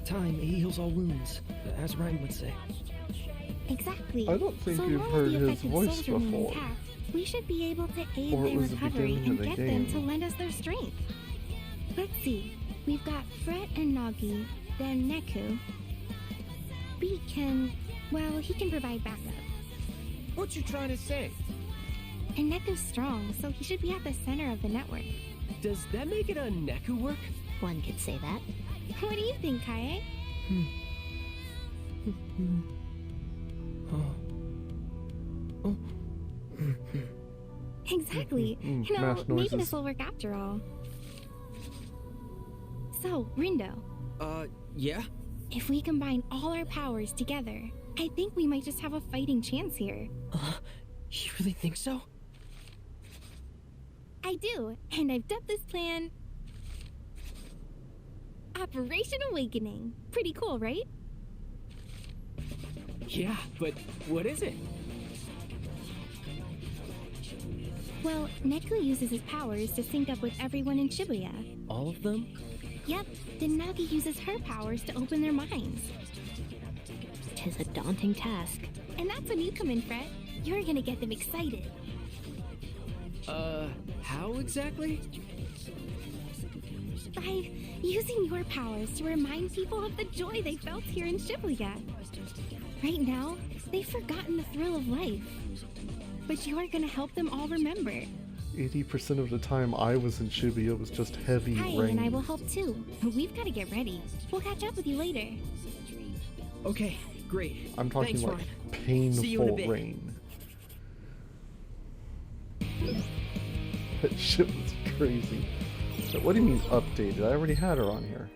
Time heals all wounds, as Rhyme would say. Exactly. I don't think so you've long as heard the his affected voice souls remain before. intact, we should be able to aid Or it their was the recovery beginning and of the get them to game. lend us their strength. Let's see. We've got Fret and Nagi, then Neku. Beat can... well, he can provide backup. What you trying to say? And Neku's strong, so he should be at the center of the network. Does that make it a Neku work? One could say that. What do you think, Kaye? Exactly. You know, math maybe noises. this will work after all. So, Rindo, Yeah? if we combine all our powers together, I think we might just have a fighting chance here. You really think so? I do, and I've dubbed this plan Operation Awakening. Pretty cool, right? Yeah, but what is it? Well, Neku uses his powers to sync up with everyone in Shibuya. All of them? Yep, then Nagi uses her powers to open their minds. Tis a daunting task. And that's when you come in, Fred. You're gonna get them excited. How exactly? By using your powers to remind people of the joy they felt here in Shibuya. Right now, they've forgotten the thrill of life. But you are gonna help them all remember. 80% of the time I was in Shibuya was just heavy Hi, rain. and I will help too. We've got to get ready. We'll catch up with you later. Okay, great. I'm talking Thanks, like Ron. See you in a painful bit. rain. That shit was crazy. But what do you mean updated? I already had her on here.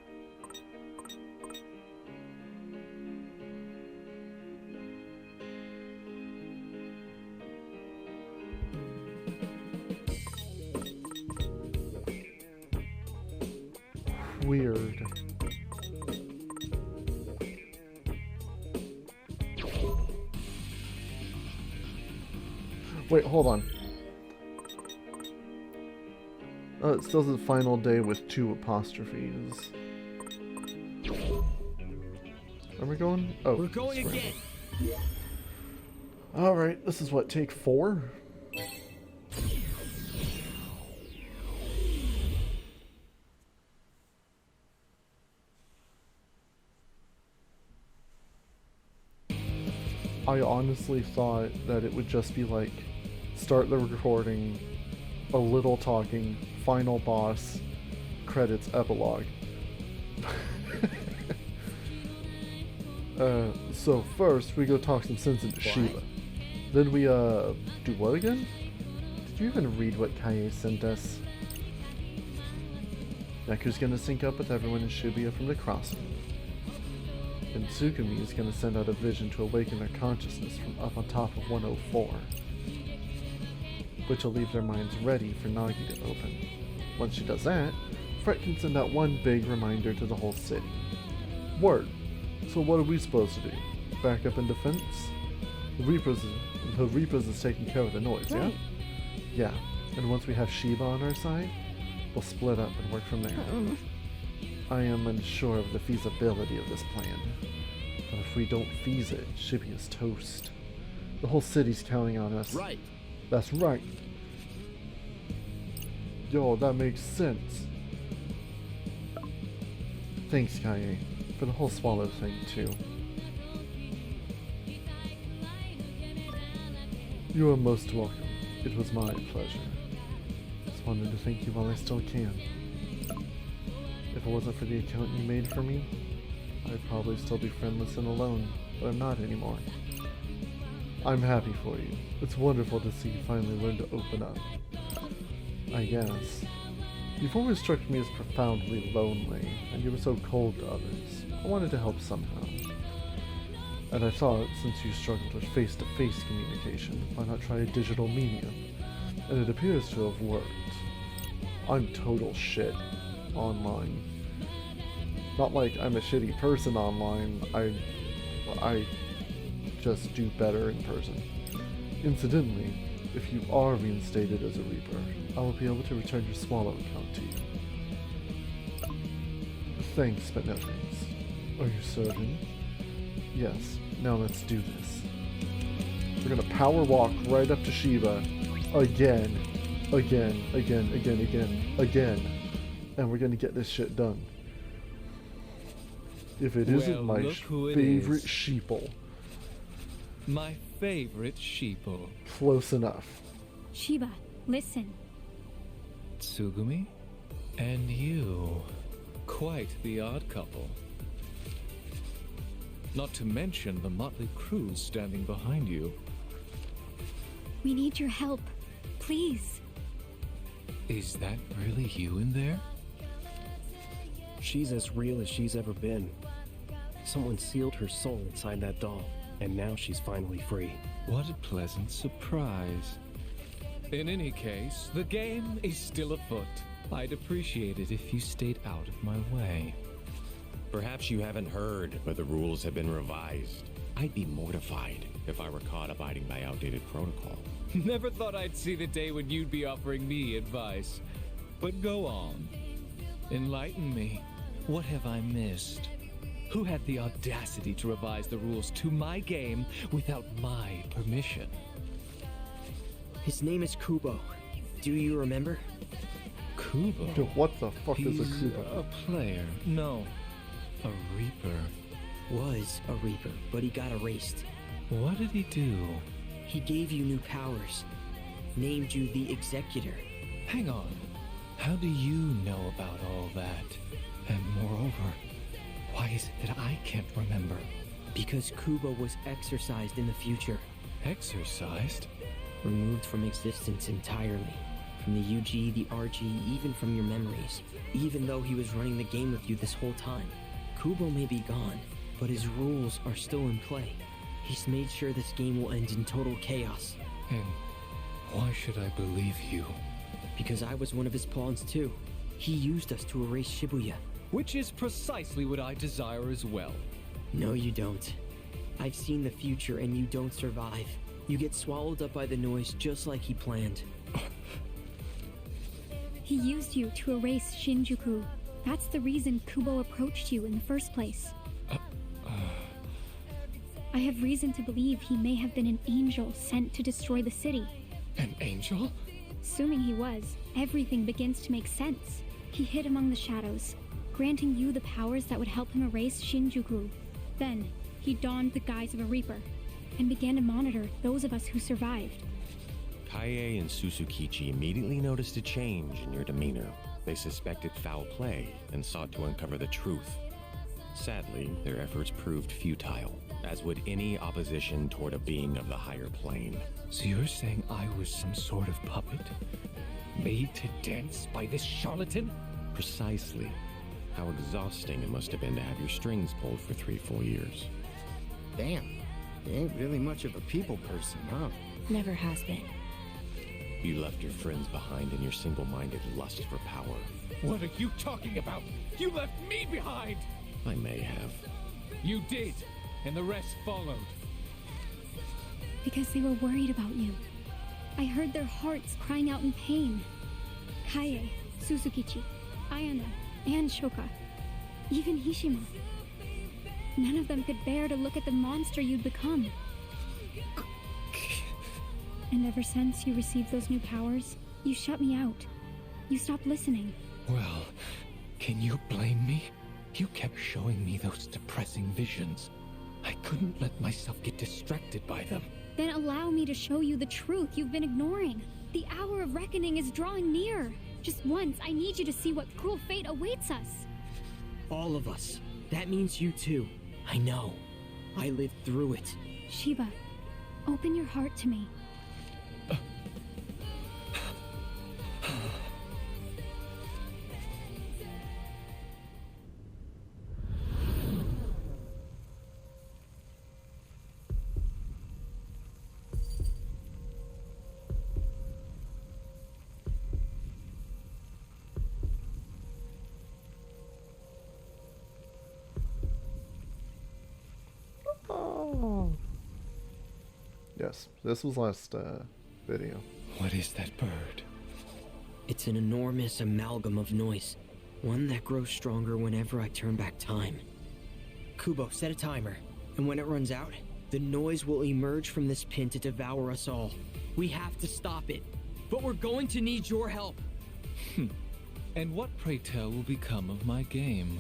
Weird. Wait, hold on. It still says final day with 2 apostrophes. Are we going? Oh, We're going scramble. again. Alright, this is what, take 4? I honestly thought that it would just be like, start the recording, a little talking, final boss, credits, epilogue. So first we go talk some sense into Shiba. Then we, do what again? Did you even read what Kaie sent us? Neku's gonna sync up with everyone in Shibuya from the crossing. And Tsugumi is gonna send out a vision to awaken their consciousness from up on top of 104. Which will leave their minds ready for Nagi to open. Once she does that, Fret can send out one big reminder to the whole city. Word. So what are we supposed to do? Back up in defense? The Reapers is taking care of the noise, yeah? Yeah. And once we have Shiba on our side, we'll split up and work from there. I am unsure of the feasibility of this plan. But if we don't fees it, Shibuya's toast. The whole city's counting on us. Right. That's right. Yo, that makes sense. Thanks, Kaie, for the whole swallow thing, too. You are most welcome. It was my pleasure. Just wanted to thank you while I still can. If it wasn't for the account you made for me, I'd probably still be friendless and alone, but I'm not anymore. I'm happy for you. It's wonderful to see you finally learn to open up. I guess. You've always struck me as profoundly lonely, and you were so cold to others. I wanted to help somehow. And I thought, since you struggled with face-to-face communication, why not try a digital medium? And it appears to have worked. I'm total shit online. Not like I'm a shitty person online, I just do better in person. Incidentally, if you are reinstated as a Reaper, I will be able to return your Swallow account to you. Thanks, but no thanks. Are you certain? Yes, now let's do this. We're gonna power walk right up to Shiba. Again. And we're gonna get this shit done. If it isn't my favorite sheeple. My favorite sheeple. Close enough. Shiba, listen. Tsugumi? And you. Quite the odd couple. Not to mention the motley crew standing behind you. We need your help. Please. Is that really you in there? She's as real as she's ever been. Someone sealed her soul inside that doll, and now she's finally free. What a pleasant surprise. In any case, the game is still afoot. I'd appreciate it if you stayed out of my way. Perhaps you haven't heard, but the rules have been revised. I'd be mortified if I were caught abiding by outdated protocol. Never thought I'd see the day when you'd be offering me advice. But go on. Enlighten me. What have I missed? Who had the audacity to revise the rules to my game without my permission? His name is Kubo. Do you remember? Kubo? Dude, what the fuck is a He's Kubo? a player. No. A Reaper. Was a Reaper, but he got erased. What did he do? He gave you new powers. Named you the Executor. Hang on. How do you know about all that? And moreover, why is it that I can't remember? Because Kubo was exorcised in the future. Exercised? Removed from existence entirely. From the UG, the RG, even from your memories. Even though he was running the game with you this whole time. Kubo may be gone, but his rules are still in play. He's made sure this game will end in total chaos. And why should I believe you? Because I was one of his pawns too. He used us to erase Shibuya. Which is precisely what I desire as well. No, you don't. I've seen the future and you don't survive. You get swallowed up by the noise just like he planned. He used you to erase Shinjuku. That's the reason Kubo approached you in the first place. I have reason to believe he may have been an angel sent to destroy the city. An angel? Assuming he was, everything begins to make sense. He hid among the shadows, granting you the powers that would help him erase Shinjuku. Then, he donned the guise of a reaper, and began to monitor those of us who survived. Kaie and Susukichi immediately noticed a change in your demeanor. They suspected foul play and sought to uncover the truth. Sadly, their efforts proved futile, as would any opposition toward a being of the higher plane. So you're saying I was some sort of puppet? Made to dance by this charlatan? Precisely. How exhausting it must have been to have your strings pulled for 3 full years. Damn, you ain't really much of a people person, huh? Never has been. You left your friends behind in your single-minded lust for power. What are you talking about? You left me behind! I may have. You did, and the rest followed. Because they were worried about you. I heard their hearts crying out in pain. Kaie, Suzukichi, Ayana, and Shoka. Even Hishima. None of them could bear to look at the monster you'd become. And ever since you received those new powers, you shut me out. You stopped listening. Well, can you blame me? You kept showing me those depressing visions. I couldn't let myself get distracted by them. Then allow me to show you the truth you've been ignoring. The hour of reckoning is drawing near. Just once, I need you to see what cruel fate awaits us. All of us. That means you too. I know. I lived through it. Shiba, open your heart to me. Yes, this was last video. What is that bird? It's an enormous amalgam of noise. One that grows stronger whenever I turn back time. Kubo, set a timer. And when it runs out, the noise will emerge from this pin to devour us all. We have to stop it. But we're going to need your help. And what, pray tell, will become of my game?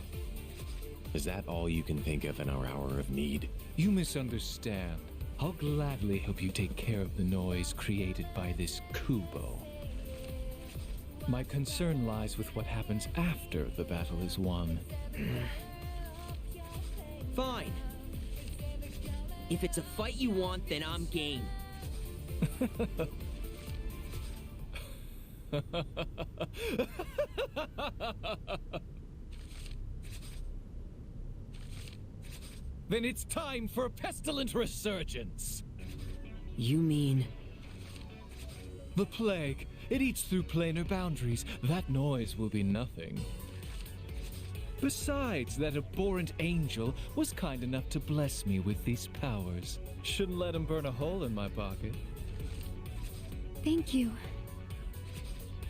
Is that all you can think of in our hour of need? You misunderstand. I'll gladly help you take care of the noise created by this Kubo. My concern lies with what happens after the battle is won. Fine. If it's a fight you want, then I'm game. Then it's time for a pestilent resurgence. You mean... The plague. It eats through planar boundaries. That noise will be nothing. Besides, that abhorrent angel was kind enough to bless me with these powers. Shouldn't let him burn a hole in my pocket. Thank you.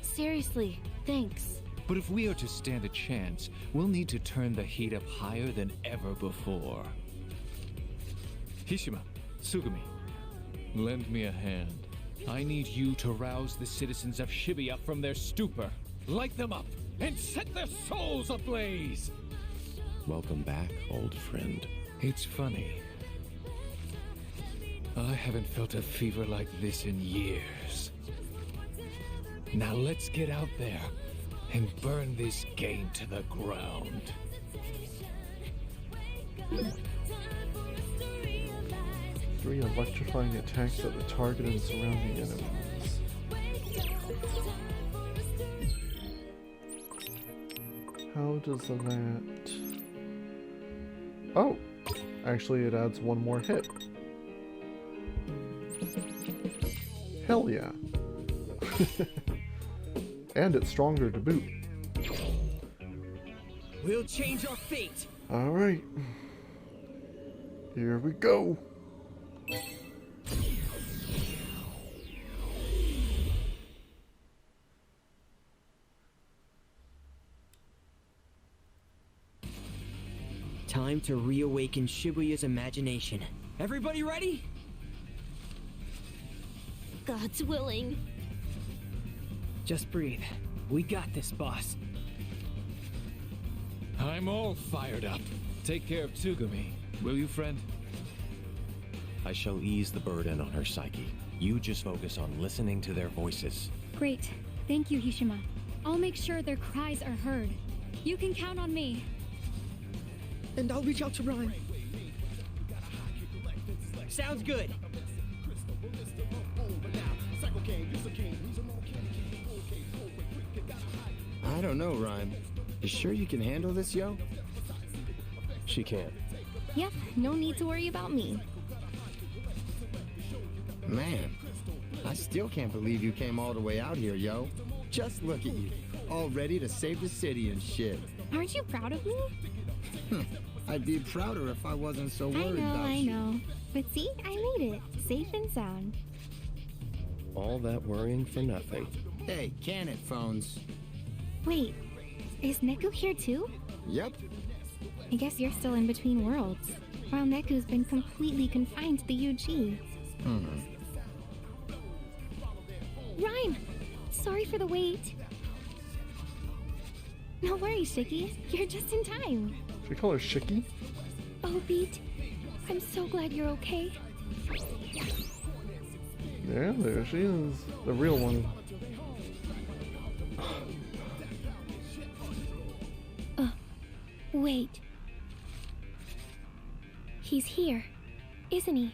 Seriously, thanks. But if we are to stand a chance, we'll need to turn the heat up higher than ever before. Hishima, Tsugumi, lend me a hand. I need you to rouse the citizens of Shibuya from their stupor, light them up, and set their souls ablaze! Welcome back, old friend. It's funny. I haven't felt a fever like this in years. Now let's get out there and burn this game to the ground. 3 electrifying attacks at the target and surrounding enemies. How does that... Oh! Actually, it adds 1 more hit. Hell yeah. And it's stronger to boot. We'll change our fate. Alright. Here we go. Time to reawaken Shibuya's imagination. Everybody ready? God's willing. Just breathe. We got this, boss. I'm all fired up. Take care of Tsugumi, will you, friend? I shall ease the burden on her psyche. You just focus on listening to their voices. Great. Thank you, Hishima. I'll make sure their cries are heard. You can count on me. And I'll reach out to Ryan. Sounds good. I don't know, Ryan. You sure you can handle this, yo? She can. Yep, no need to worry about me. Man, I still can't believe you came all the way out here, yo. Just look at you, all ready to save the city and shit. Aren't you proud of me? I'd be prouder if I wasn't so worried about I you. know. But see, I made it. Safe and sound. All that worrying for nothing. Hey, can it, phones? Wait, is Neku here too? Yep. I guess you're still in between worlds, while Neku's been completely confined to the UG. Rhyme! Sorry for the wait. No worries, Shiki. You're just in time. Should we call her Shiki? Oh, Beat. I'm so glad you're okay. Yeah, there she is. The real one. Wait. He's here, isn't he?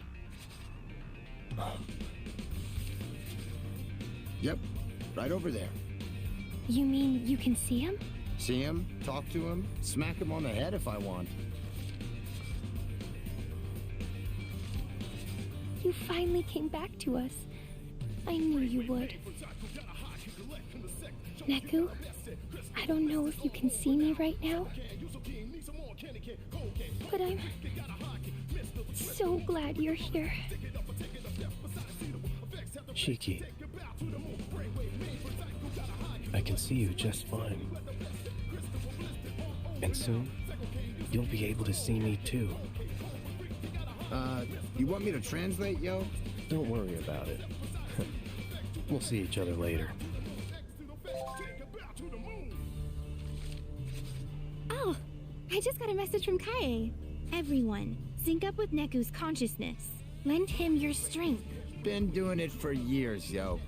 Yep, right over there. You mean you can see him? See him, talk to him, smack him on the head if I want. You finally came back to us. I knew you would. Neku, I don't know if you can see me right now, but I'm so glad you're here. Shiki, I can see you just fine. And soon, you'll be able to see me too. You want me to translate, yo? Don't worry about it. We'll see each other later. Oh, I just got a message from Kaie. Everyone, sync up with Neku's consciousness. Lend him your strength. Been doing it for years, yo.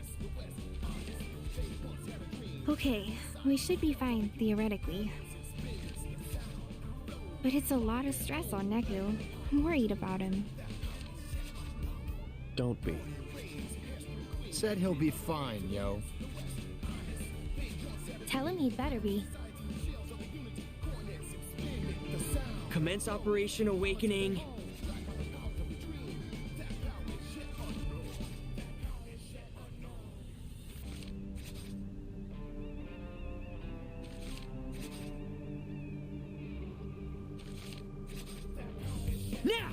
Okay, we should be fine, theoretically. But it's a lot of stress on Neku. I'm worried about him. Don't be. Said he'll be fine, yo. Tell him he'd better be. Commence Operation Awakening. Now!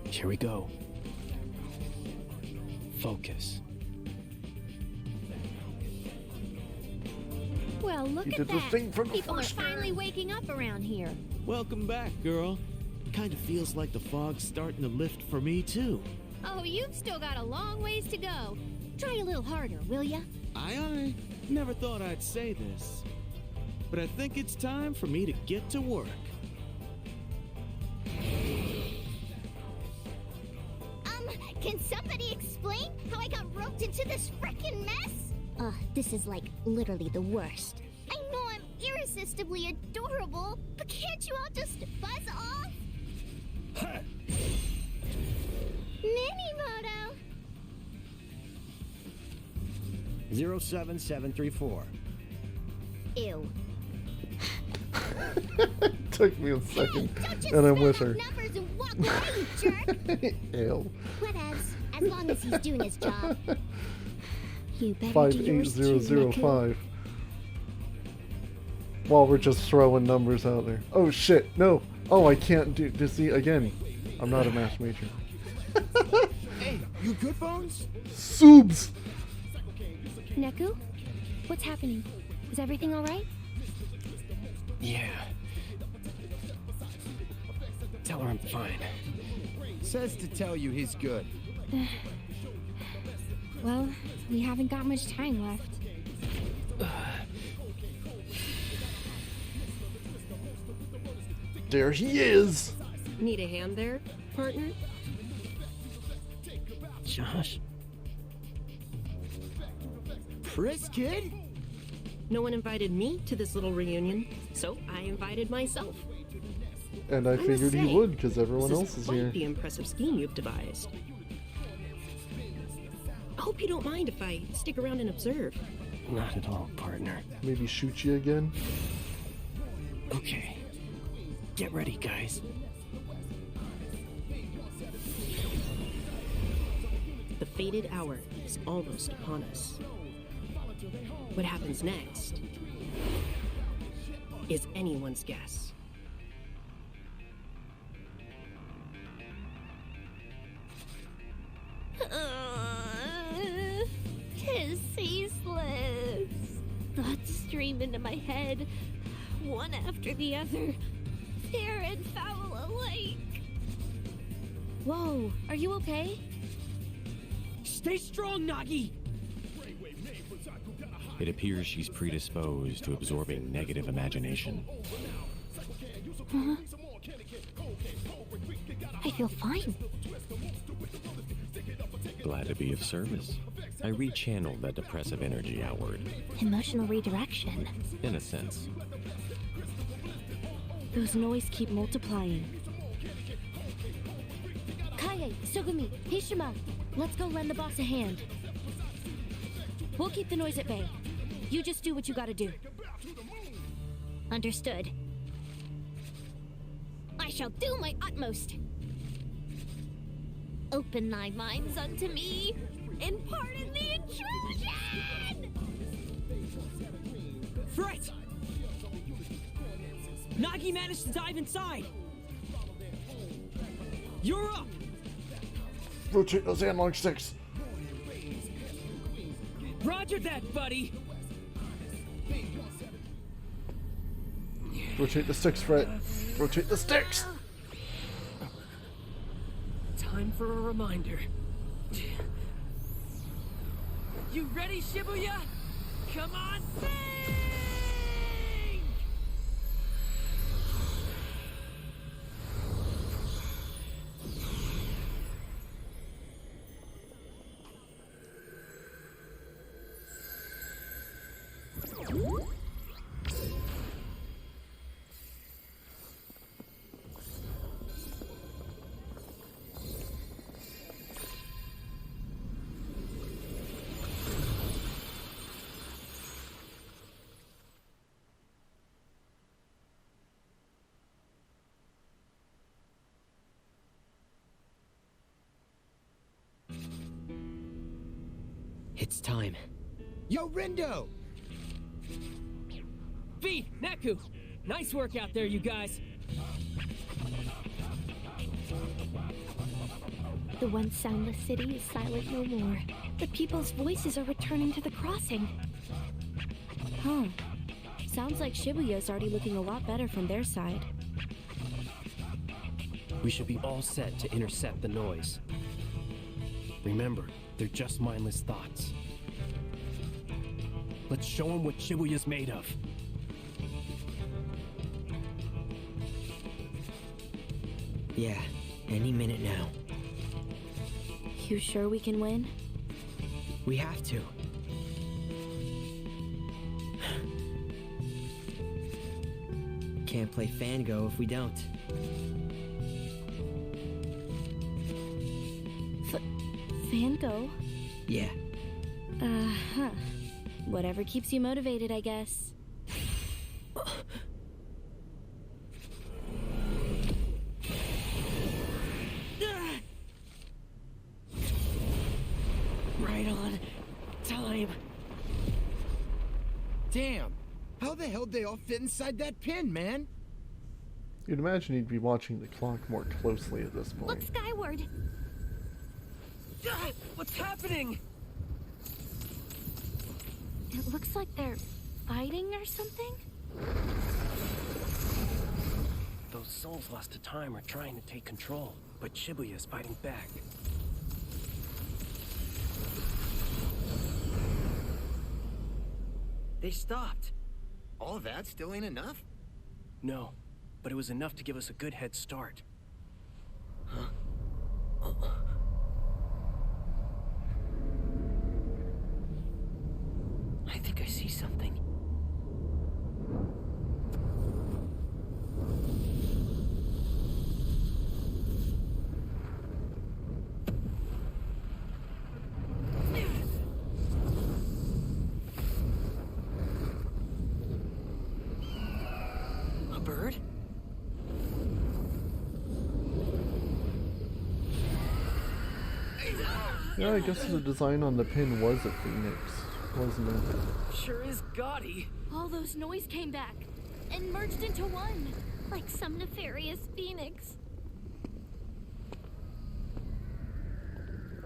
Here we go. Focus. Well, look You at did the that. thing from the People are first finally waking up around here. Welcome back, girl. Kind of feels like the fog's starting to lift for me, too. Oh, you've still got a long ways to go. Try a little harder, will ya? Aye. Never thought I'd say this. But I think it's time for me to get to work. Can somebody explain how I got roped into this frickin' mess? This is like literally the worst. I know I'm irresistibly adorable, but can't you all just buzz off? Minimoto! 07734. Ew. Took me a second, and I'm with her. Numbers and walk away, you jerk! Ew. Whatevs, as long as he's doing his job. You better do yours too, Neku. 58005. While we're just throwing numbers out there. Oh shit, no! Oh, I can't do this. See, again, I'm not a math major. Hey, you good, Bones? Subs! Neku? What's happening? Is everything alright? Yeah. Tell her I'm fine. Says to tell you he's good. Well, we haven't got much time left. There he is! Need a hand there, partner? Josh? Chris, kid? No one invited me to this little reunion, so I invited myself. And I figured he would, because everyone else is quite here. The impressive scheme you've devised. I hope you don't mind if I stick around and observe. Not at all, partner. Maybe shoot you again? Okay. Get ready, guys. The fated hour is almost upon us. What happens next is anyone's guess. Tis ceaseless. Thoughts stream into my head, one after the other, fair and foul alike. Whoa, are you okay? Stay strong, Nagi! It appears she's predisposed to absorbing negative imagination. Huh? I feel fine. Glad to be of service. I rechanneled that depressive energy outward. Emotional redirection. In a sense. Those noise keep multiplying. Kaie, Sugumi, Hishima, let's go lend the boss a hand. We'll keep the noise at bay. You just do what you gotta do. Understood. I shall do my utmost. Open thy minds unto me, and pardon the intrusion! Fright! Nagi managed to dive inside! You're up! Rotate those analog sticks. Roger that, buddy! Rotate the sticks, Fred. Rotate the sticks! Time for a reminder. You ready, Shibuya? Come on, sing! It's time. Yo, Rindo! V, Neku! Nice work out there, you guys! The once soundless city is silent no more. The people's voices are returning to the crossing. Huh. Sounds like Shibuya's already looking a lot better from their side. We should be all set to intercept the noise. Remember, they're just mindless thoughts. Let's show them what Shibuya's made of. Yeah, any minute now. You sure we can win? We have to. Can't play Fango if we don't. Fango? Yeah. Uh-huh. Whatever keeps you motivated, I guess. Right on time. Damn! How the hell did they all fit inside that pin, man? You'd imagine you'd be watching the clock more closely at this point. Look skyward! What's happening? It looks like they're fighting or something? Those souls lost to time are trying to take control, but Shibuya's fighting back. They stopped. All that still ain't enough? No, but it was enough to give us a good head start. Huh? I think I see something. A bird? Yeah, I guess the design on the pin was a phoenix, wasn't it? Sure is gaudy. All those noise came back and merged into one, like some nefarious phoenix.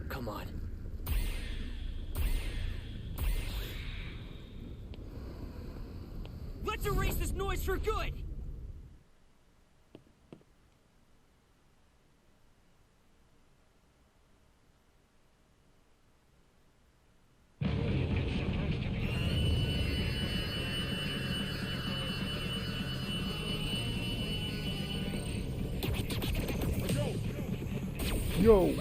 Come on. Let's erase this noise for good! Yo!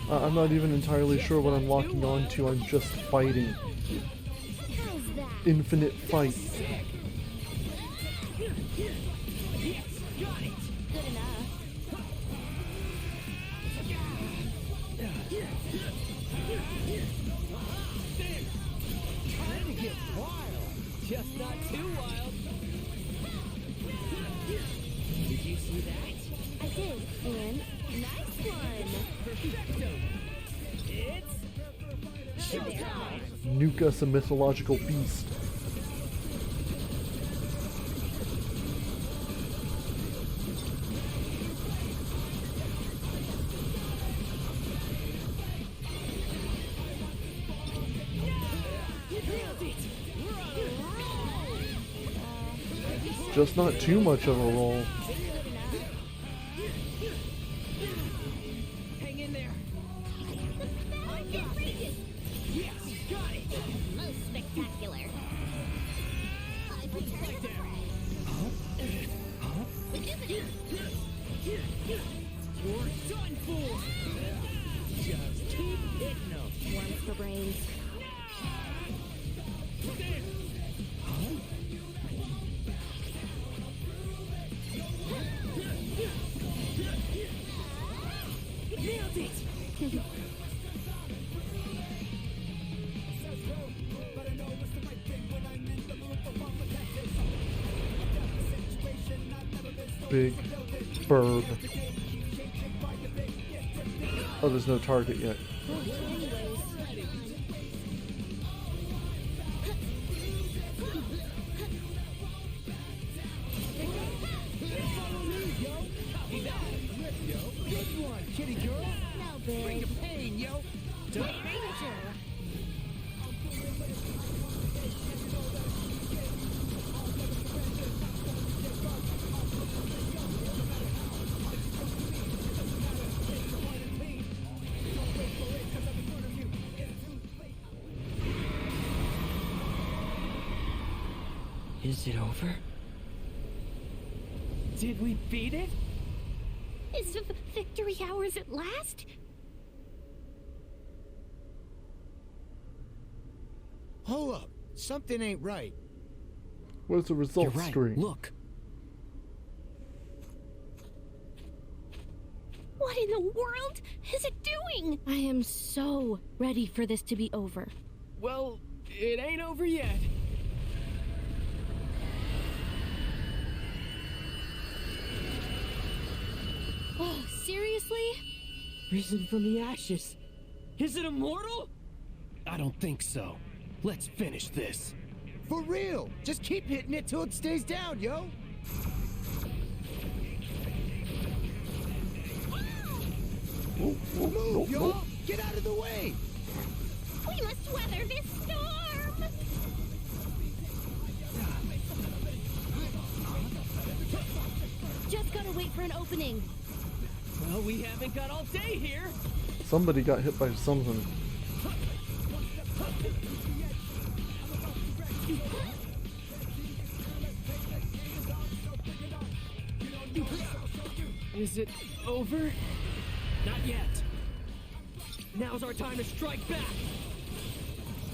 I'm not even entirely sure what I'm locking on to. I'm just fighting. Infinite fight. Just not too wild. Did you see that? I did, and nice one. Perfecto. It's showtime. Nuke us a mythological beast. Just not too much of a roll. Hang in there. Yes, got it. Most spectacular. You're done for. Just keep hitting them. One's for brains. Nailed it. Big bird. Oh, there's no target yet. Good one, kitty girl. Now, big. Bring the pain, yo. Is it over? Did we beat it? Is victory ours at last? Hold up. Something ain't right. Where's the results You're right. screen? Look. What in the world is it doing? I am so ready for this to be over. Well, it ain't over yet. Oh, seriously? Risen from the ashes. Is it immortal? I don't think so. Let's finish this. For real. Just keep hitting it till it stays down, yo. Move, y'all! Get out of the way! We must weather this storm! Just gotta wait for an opening. Well, we haven't got all day here. Somebody got hit by something. Is it over? Not yet. Now's our time to strike back.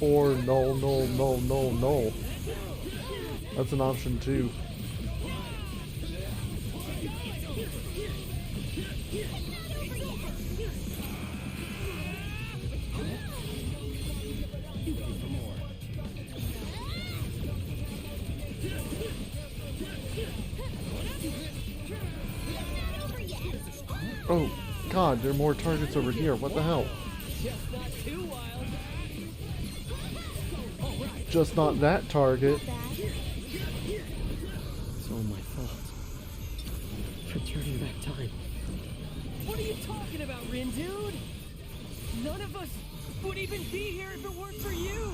Or no, no, no, no, no. That's an option too. Oh, God, there are more targets over here. What the hell? Just not too wild. Just not that target. It's all my fault. For turning back time. What are you talking about, Rin, dude? None of us would even be here if it weren't for you.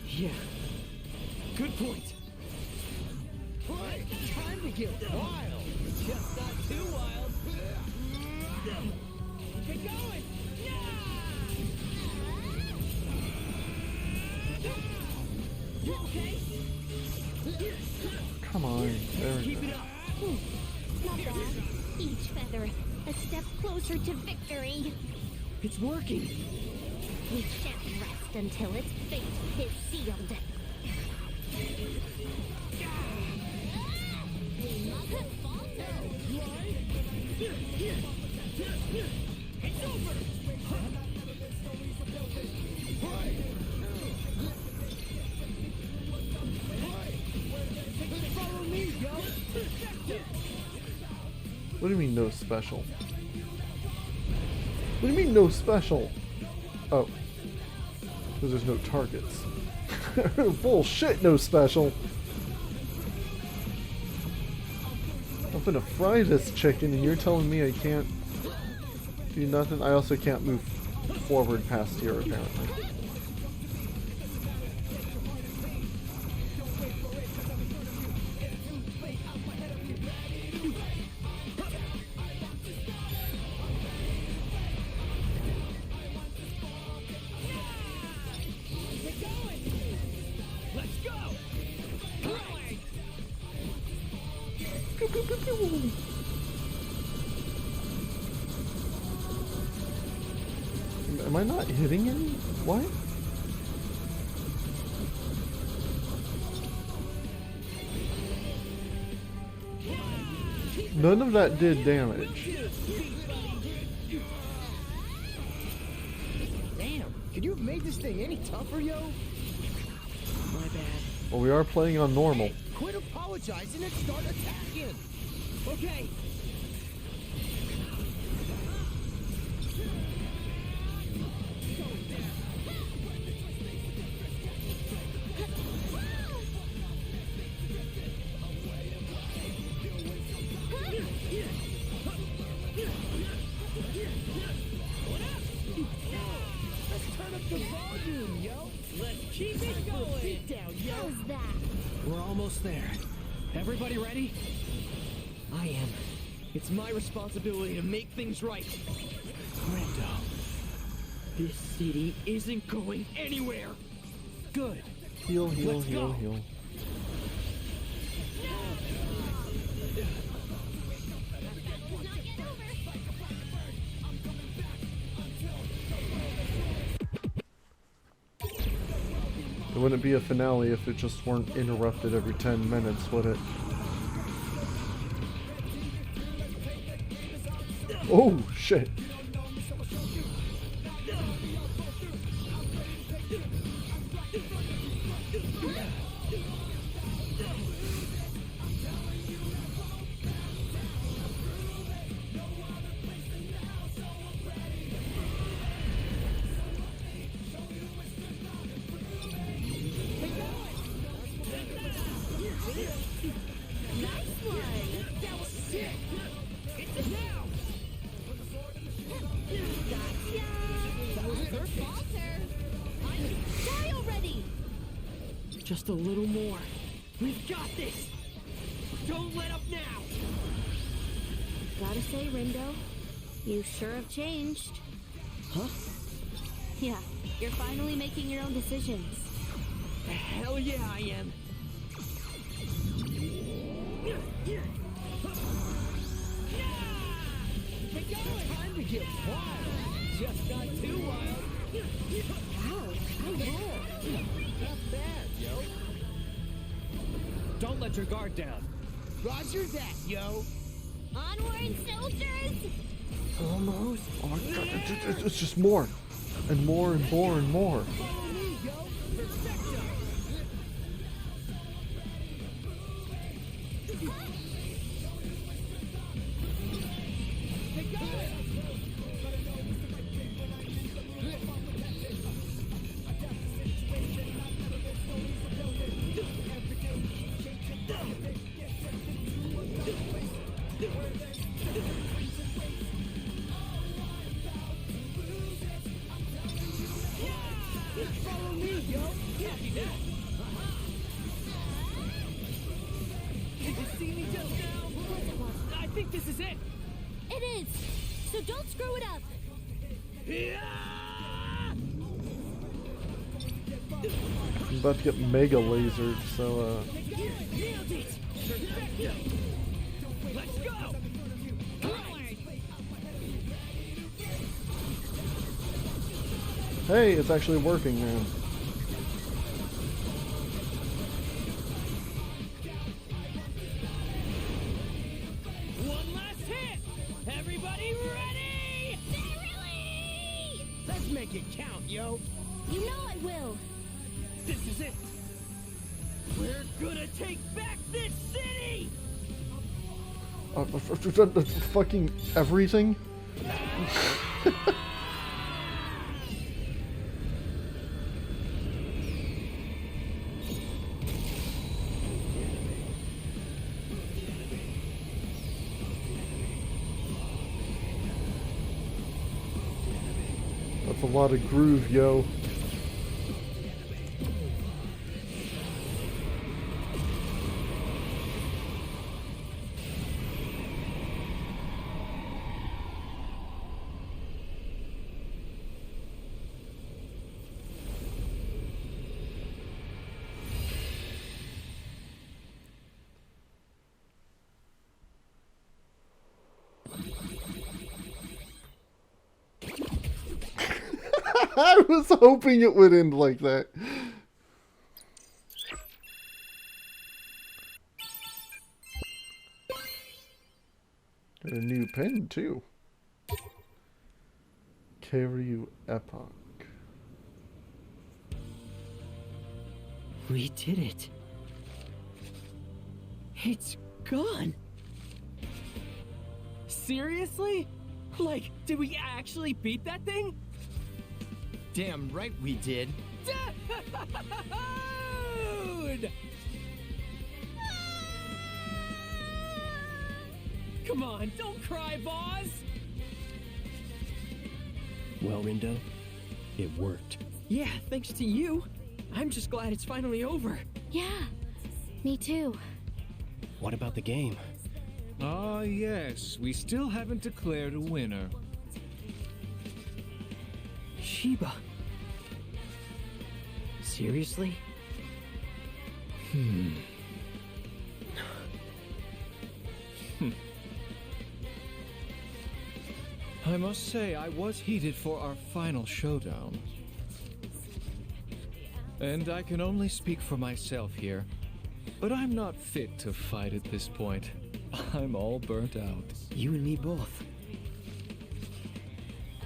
Yeah. Good point. Hey, time to get wild! Just not too wild. Get going! You okay? Come on. There. Keep it up. Not bad. Each feather, a step closer to victory. It's working. We shan't rest until its fate is sealed. We mustn't falter. It's over. Follow me, yo! What do you mean no special? What do you mean no special? Oh. Because there's no targets. Bullshit, no special. I'm gonna fry this chicken and you're telling me I can't do nothing? I also can't move forward past here apparently. Let's go. Am I not hitting any? What? None of that did damage. Damn, could you have made this thing any tougher, yo? My bad. Well, we are playing on normal. Quit apologizing and start attacking! Okay. Let's turn up the volume, yo! Let's keep it going. Beat down, yo! How's that? We're almost there. Everybody ready? I am. It's my responsibility to make things right. Rindo. This city isn't going anywhere. Good. Heal, heal, Let's heal, go. heal. It wouldn't be a finale if it just weren't interrupted every 10 minutes, would it? Oh, shit. Just a little more. We've got this! Don't let up now! Gotta say, Rindo, you sure have changed. Huh? Yeah, you're finally making your own decisions. Hell yeah, I am! Time to get wild. Just not too wild. Wow, I roll. Not bad, yo. Don't let your guard down. Roger that, yo. Onward, soldiers! Almost. Oh my god, it's just more. And more and more and more. Follow me, yo. Perfecto. They got it. Follow me, yo. Did you see me just now? I think this is it. It is! So don't screw it up! I'm about to get mega lasered, so Nailed it. Perfecto. Let's go. hey, it's actually working now. One last hit. Everybody ready? Barely! Let's make it count, yo. You know I will! This is it. We're gonna take back this city. Fucking everything? That's a lot of groove, yo. I was hoping it would end like that. Got a new pen, too. Karyu Epoch. We did it. It's gone. Seriously? Like, did we actually beat that thing? Damn right we did. Dude! Come on, don't cry, boss! Well, Rindo, it worked. Yeah, thanks to you. I'm just glad it's finally over. Yeah, me too. What about the game? Ah, yes. We still haven't declared a winner. Shiba. Seriously? I must say, I was heated for our final showdown. And I can only speak for myself here, but I'm not fit to fight at this point. I'm all burnt out. You and me both.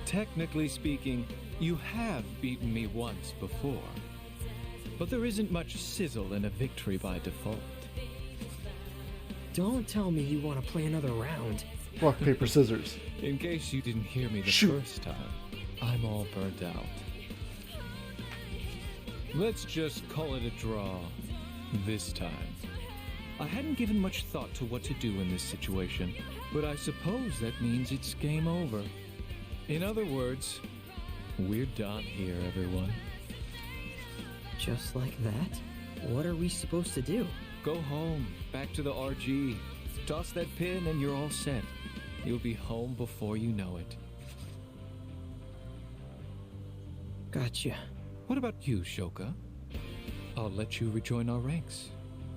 Technically speaking, you have beaten me once before. But there isn't much sizzle in a victory by default. Don't tell me you want to play another round. Rock, paper, scissors. In case you didn't hear me the first time, I'm all burnt out. Let's just call it a draw this time. I hadn't given much thought to what to do in this situation, but I suppose that means it's game over. In other words, we're done here, everyone. Just like that? What are we supposed to do? Go home, back to the RG. Toss that pin and you're all set. You'll be home before you know it. Gotcha. What about you, Shoka? I'll let you rejoin our ranks,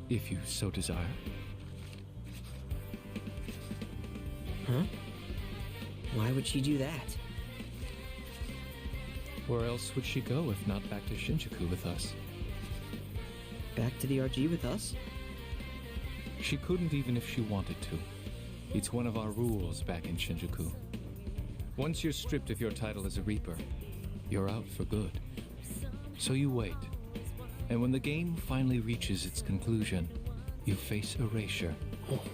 if you so desire. Huh? Why would she do that? Where else would she go if not back to Shinjuku with us? Back to the RG with us? She couldn't even if she wanted to. It's one of our rules back in Shinjuku. Once you're stripped of your title as a Reaper, you're out for good. So you wait. And when the game finally reaches its conclusion, you face erasure.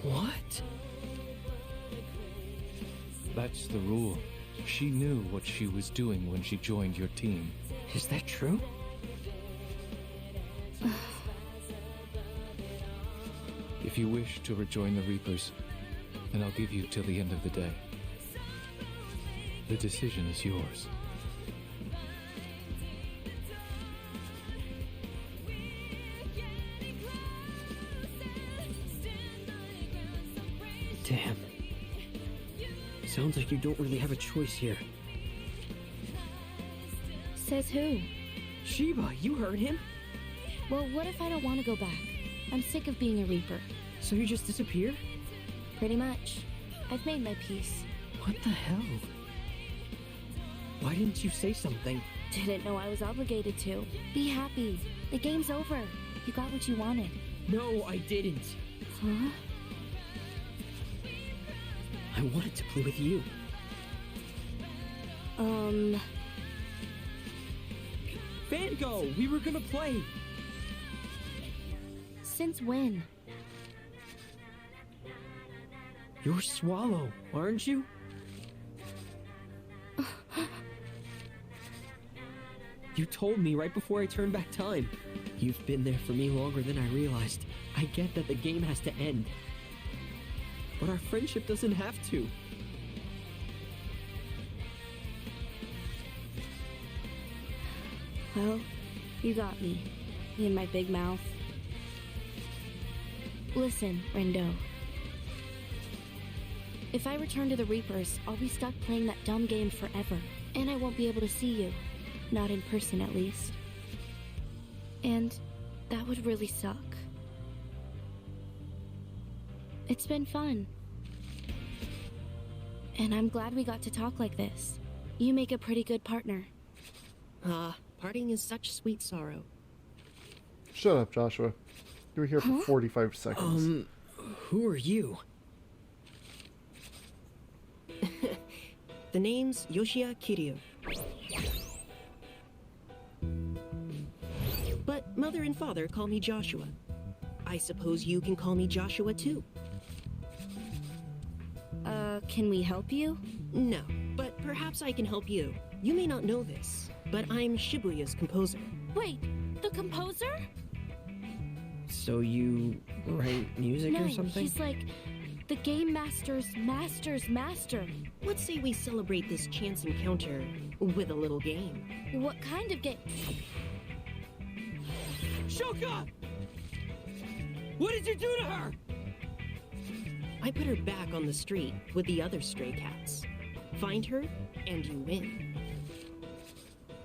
What? That's the rule. She knew what she was doing when she joined your team. Is that true? If you wish to rejoin the Reapers, then I'll give you till the end of the day. The decision is yours. Damn. Sounds like you don't really have a choice here. Says who? Shiba, you heard him? Well, what if I don't want to go back? I'm sick of being a Reaper. So you just disappear? Pretty much. I've made my peace. What the hell? Why didn't you say something? Didn't know I was obligated to. Be happy. The game's over. You got what you wanted. No, I didn't. Huh? I wanted to play with you. Vango, we were gonna play. Since when? You're Swallow, aren't you? You told me right before I turned back time. You've been there for me longer than I realized. I get that the game has to end. But our friendship doesn't have to. Well, you got me. Me and my big mouth. Listen, Rendo. If I return to the Reapers, I'll be stuck playing that dumb game forever. And I won't be able to see you. Not in person, at least. And that would really suck. It's been fun. And I'm glad we got to talk like this. You make a pretty good partner. Parting is such sweet sorrow. Shut up, Joshua. You were here for 45 seconds. Who are you? The name's Yoshia Kiryu. But mother and father call me Joshua. I suppose you can call me Joshua too. Can we help you? No, but perhaps I can help you. You may not know this, but I'm Shibuya's composer. Wait, the composer? So you write music or something? No, he's like the Game Master's master's master. Let's say we celebrate this chance encounter with a little game. What kind of game? Shoka! What did you do to her? I put her back on the street with the other stray cats. Find her, and you win.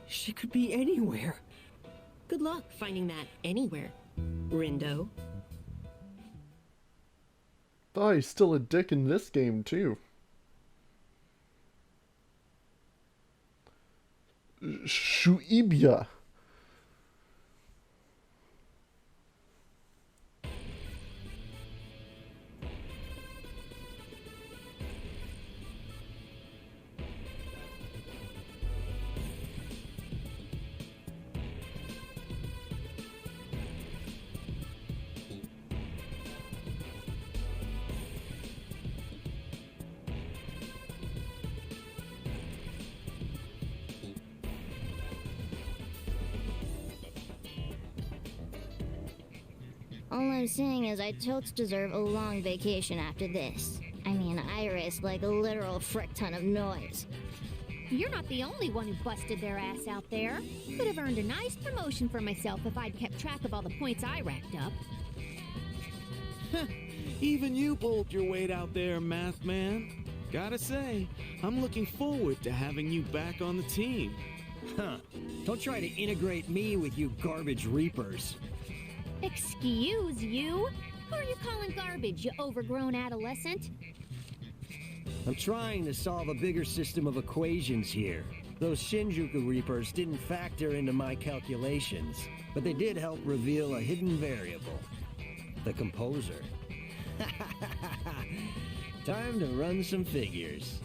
She could be anywhere. Good luck finding that anywhere, Rindo. Oh, he's still a dick in this game, too. Shuibya. All I'm saying is I totes deserve a long vacation after this. I mean, I risked like a literal frick ton of noise. You're not the only one who busted their ass out there. Could have earned a nice promotion for myself if I'd kept track of all the points I racked up. Even you pulled your weight out there, Math Man. Gotta say, I'm looking forward to having you back on the team. Huh. Don't try to integrate me with you garbage reapers. Excuse you? Who are you calling garbage, you overgrown adolescent? I'm trying to solve a bigger system of equations here. Those Shinjuku Reapers didn't factor into my calculations, but they did help reveal a hidden variable. The composer. Time to run some figures.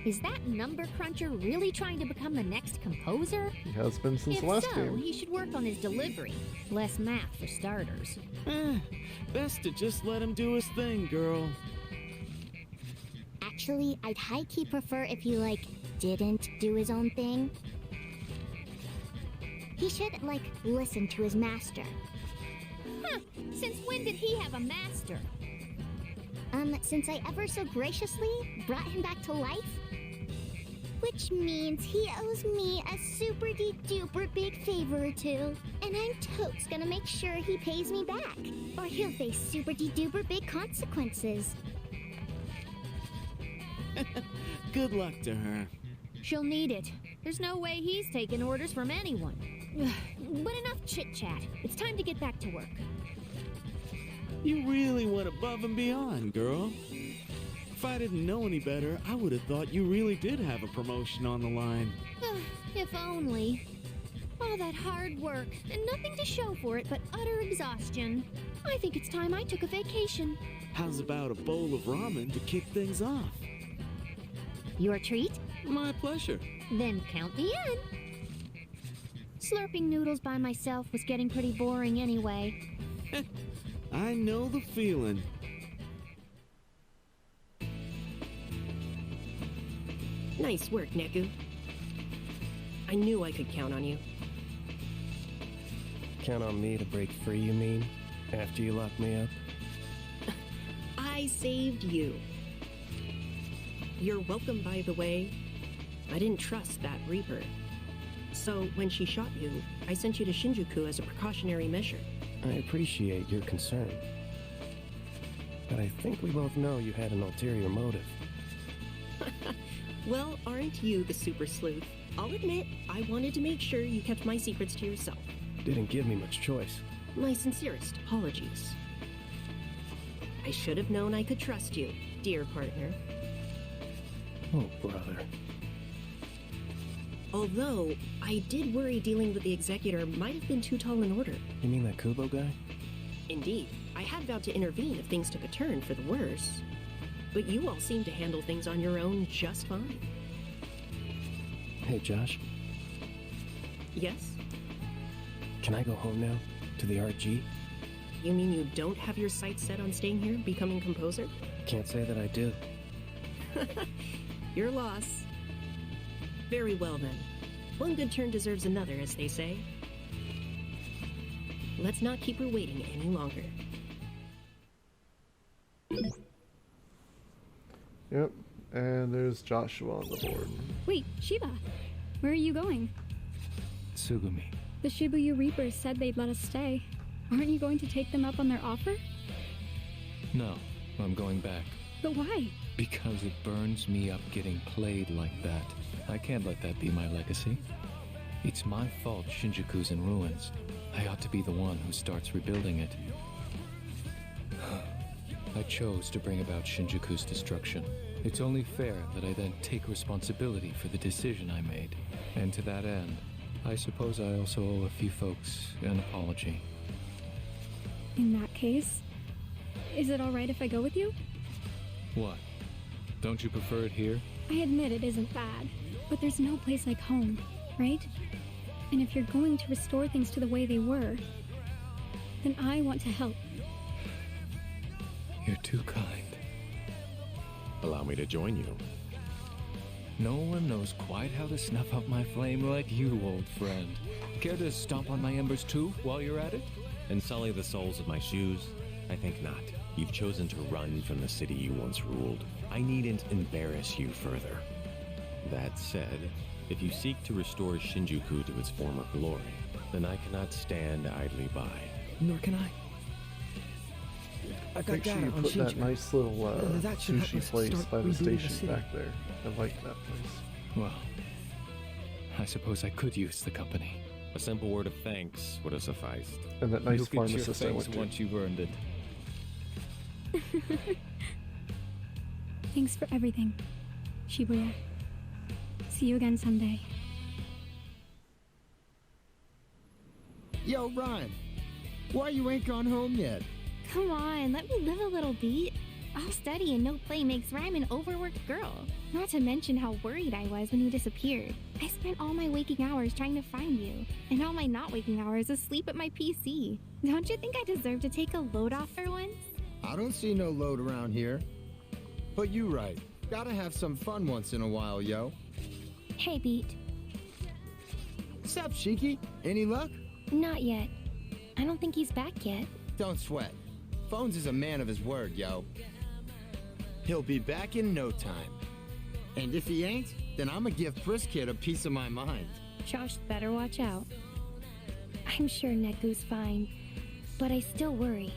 Is that number cruncher really trying to become the next composer? He has been since If the last so, game. he should work on his delivery. Less math for starters. Best to just let him do his thing, girl. Actually, I'd high-key prefer if he, like, didn't do his own thing. He should, like, listen to his master. Huh. Since when did he have a master? Since I ever so graciously brought him back to life. Which means he owes me a super-de-duper big favor or two. And I'm totes gonna make sure he pays me back. Or he'll face super-de-duper big consequences. Good luck to her. She'll need it. There's no way he's taking orders from anyone. But enough chit-chat. It's time to get back to work. You really went above and beyond, girl. If I didn't know any better, I would have thought you really did have a promotion on the line. If only. All that hard work, and nothing to show for it but utter exhaustion. I think it's time I took a vacation. How's about a bowl of ramen to kick things off? Your treat? My pleasure. Then count me in. Slurping noodles by myself was getting pretty boring anyway. I know the feeling. Nice work, Neku. I knew I could count on you. Count on me to break free, you mean? After you locked me up? I saved you. You're welcome, by the way. I didn't trust that Reaper. So when she shot you, I sent you to Shinjuku as a precautionary measure. I appreciate your concern. But I think we both know you had an ulterior motive. Well, aren't you the super sleuth? I'll admit, I wanted to make sure you kept my secrets to yourself. Didn't give me much choice. My sincerest apologies. I should have known I could trust you, dear partner. Oh, brother. Although, I did worry dealing with the Executor might have been too tall an order. You mean that Kubo guy? Indeed, I had vowed to intervene if things took a turn for the worse. But you all seem to handle things on your own just fine. Hey, Josh. Yes? Can I go home now? To the RG? You mean you don't have your sights set on staying here, becoming composer? Can't say that I do. Your loss. Very well then. One good turn deserves another, as they say. Let's not keep her waiting any longer. Yep, and there's Joshua on the board. Wait, Shiba, where are you going? Tsugumi. The Shibuya Reapers said they'd let us stay. Aren't you going to take them up on their offer? No, I'm going back. But why? Because it burns me up getting played like that. I can't let that be my legacy. It's my fault Shinjuku's in ruins. I ought to be the one who starts rebuilding it. I chose to bring about Shinjuku's destruction. It's only fair that I then take responsibility for the decision I made. And to that end, I suppose I also owe a few folks an apology. In that case, is it alright if I go with you? What? Don't you prefer it here? I admit it isn't bad, but there's no place like home, right? And if you're going to restore things to the way they were, then I want to help. You're too kind. Allow me to join you. No one knows quite how to snuff out my flame like you, old friend. Care to stomp on my embers too, while you're at it? And sully the soles of my shoes? I think not. You've chosen to run from the city you once ruled. I needn't embarrass you further. That said, if you seek to restore Shinjuku to its former glory, then I cannot stand idly by. Nor can I. I got Make sure data you on put that Shinjuku. nice little That should help sushi us place start by the redoing the station city. back there. I like that place. Well, I suppose I could use the company. A simple word of thanks would have sufficed. And that nice You'll get your pharmacist I thanks went to. once you've earned it. Thanks for everything, Shibuya. See you again someday. Yo, Ryan. Why you ain't gone home yet? Come on, let me live a little beat. All study and no play makes Rhyme an overworked girl. Not to mention how worried I was when you disappeared. I spent all my waking hours trying to find you, and all my not waking hours asleep at my PC. Don't you think I deserve to take a load off for once? I don't see no load around here. But you right. Gotta have some fun once in a while, yo. Hey, Beat. Sup, Shiki? Any luck? Not yet. I don't think he's back yet. Don't sweat. Phones is a man of his word, yo. He'll be back in no time. And if he ain't, then I'ma give Priskid a piece of my mind. Josh better watch out. I'm sure Neku's fine, but I still worry.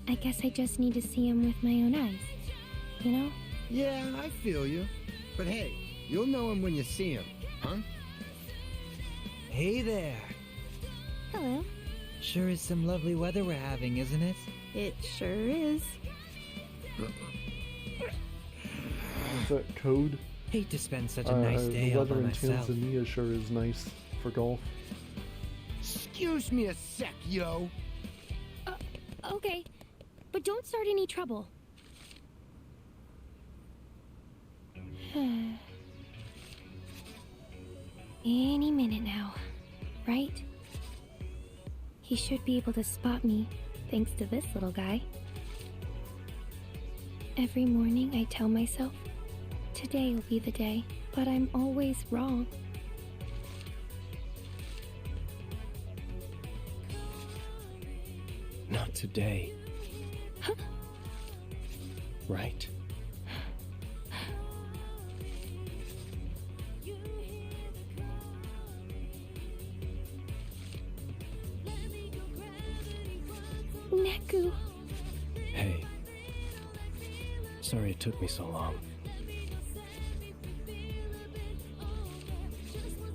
I guess I just need to see him with my own eyes. You know? Yeah, I feel you. But hey, you'll know him when you see him, huh? Hey there. Hello. Sure is some lovely weather we're having, isn't it? It sure is. Is that code? Hate to spend such a nice day the all by weather in myself. Tanzania sure is nice for golf. Excuse me a sec, yo. Okay, but don't start any trouble. Any minute now, right? He should be able to spot me, thanks to this little guy. Every morning I tell myself, today will be the day, but I'm always wrong. Not today. Huh? Right. Neku. Hey. Sorry it took me so long.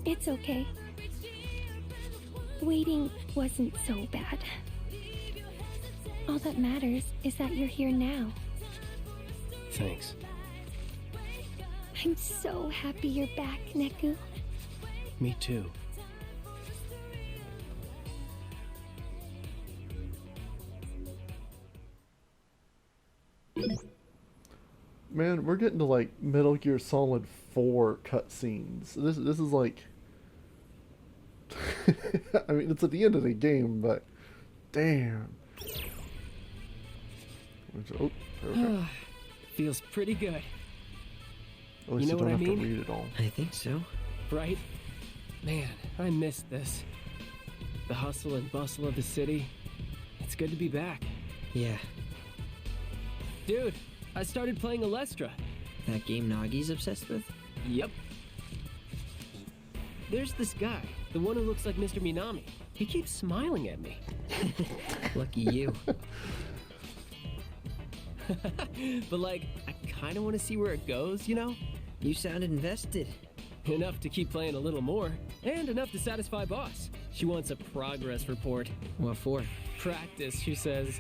It's okay. Waiting wasn't so bad. All that matters is that you're here now. Thanks. I'm so happy you're back, Neku. Me too. Man, we're getting to like Metal Gear Solid 4 cutscenes. This is like, I mean, it's at the end of the game, but damn. Oh, there we go. Feels pretty good. At least You know don't what I have to mean? read it all. I think so. Right? Man, I missed this. The hustle and bustle of the city. It's good to be back. Yeah. Dude, I started playing Alestra. That game Nagi's obsessed with? Yep. There's this guy, the one who looks like Mr. Minami. He keeps smiling at me. Lucky you. But like, I kind of want to see where it goes, you know? You sounded invested. Enough to keep playing a little more, and enough to satisfy boss. She wants a progress report. What for? Practice, she says.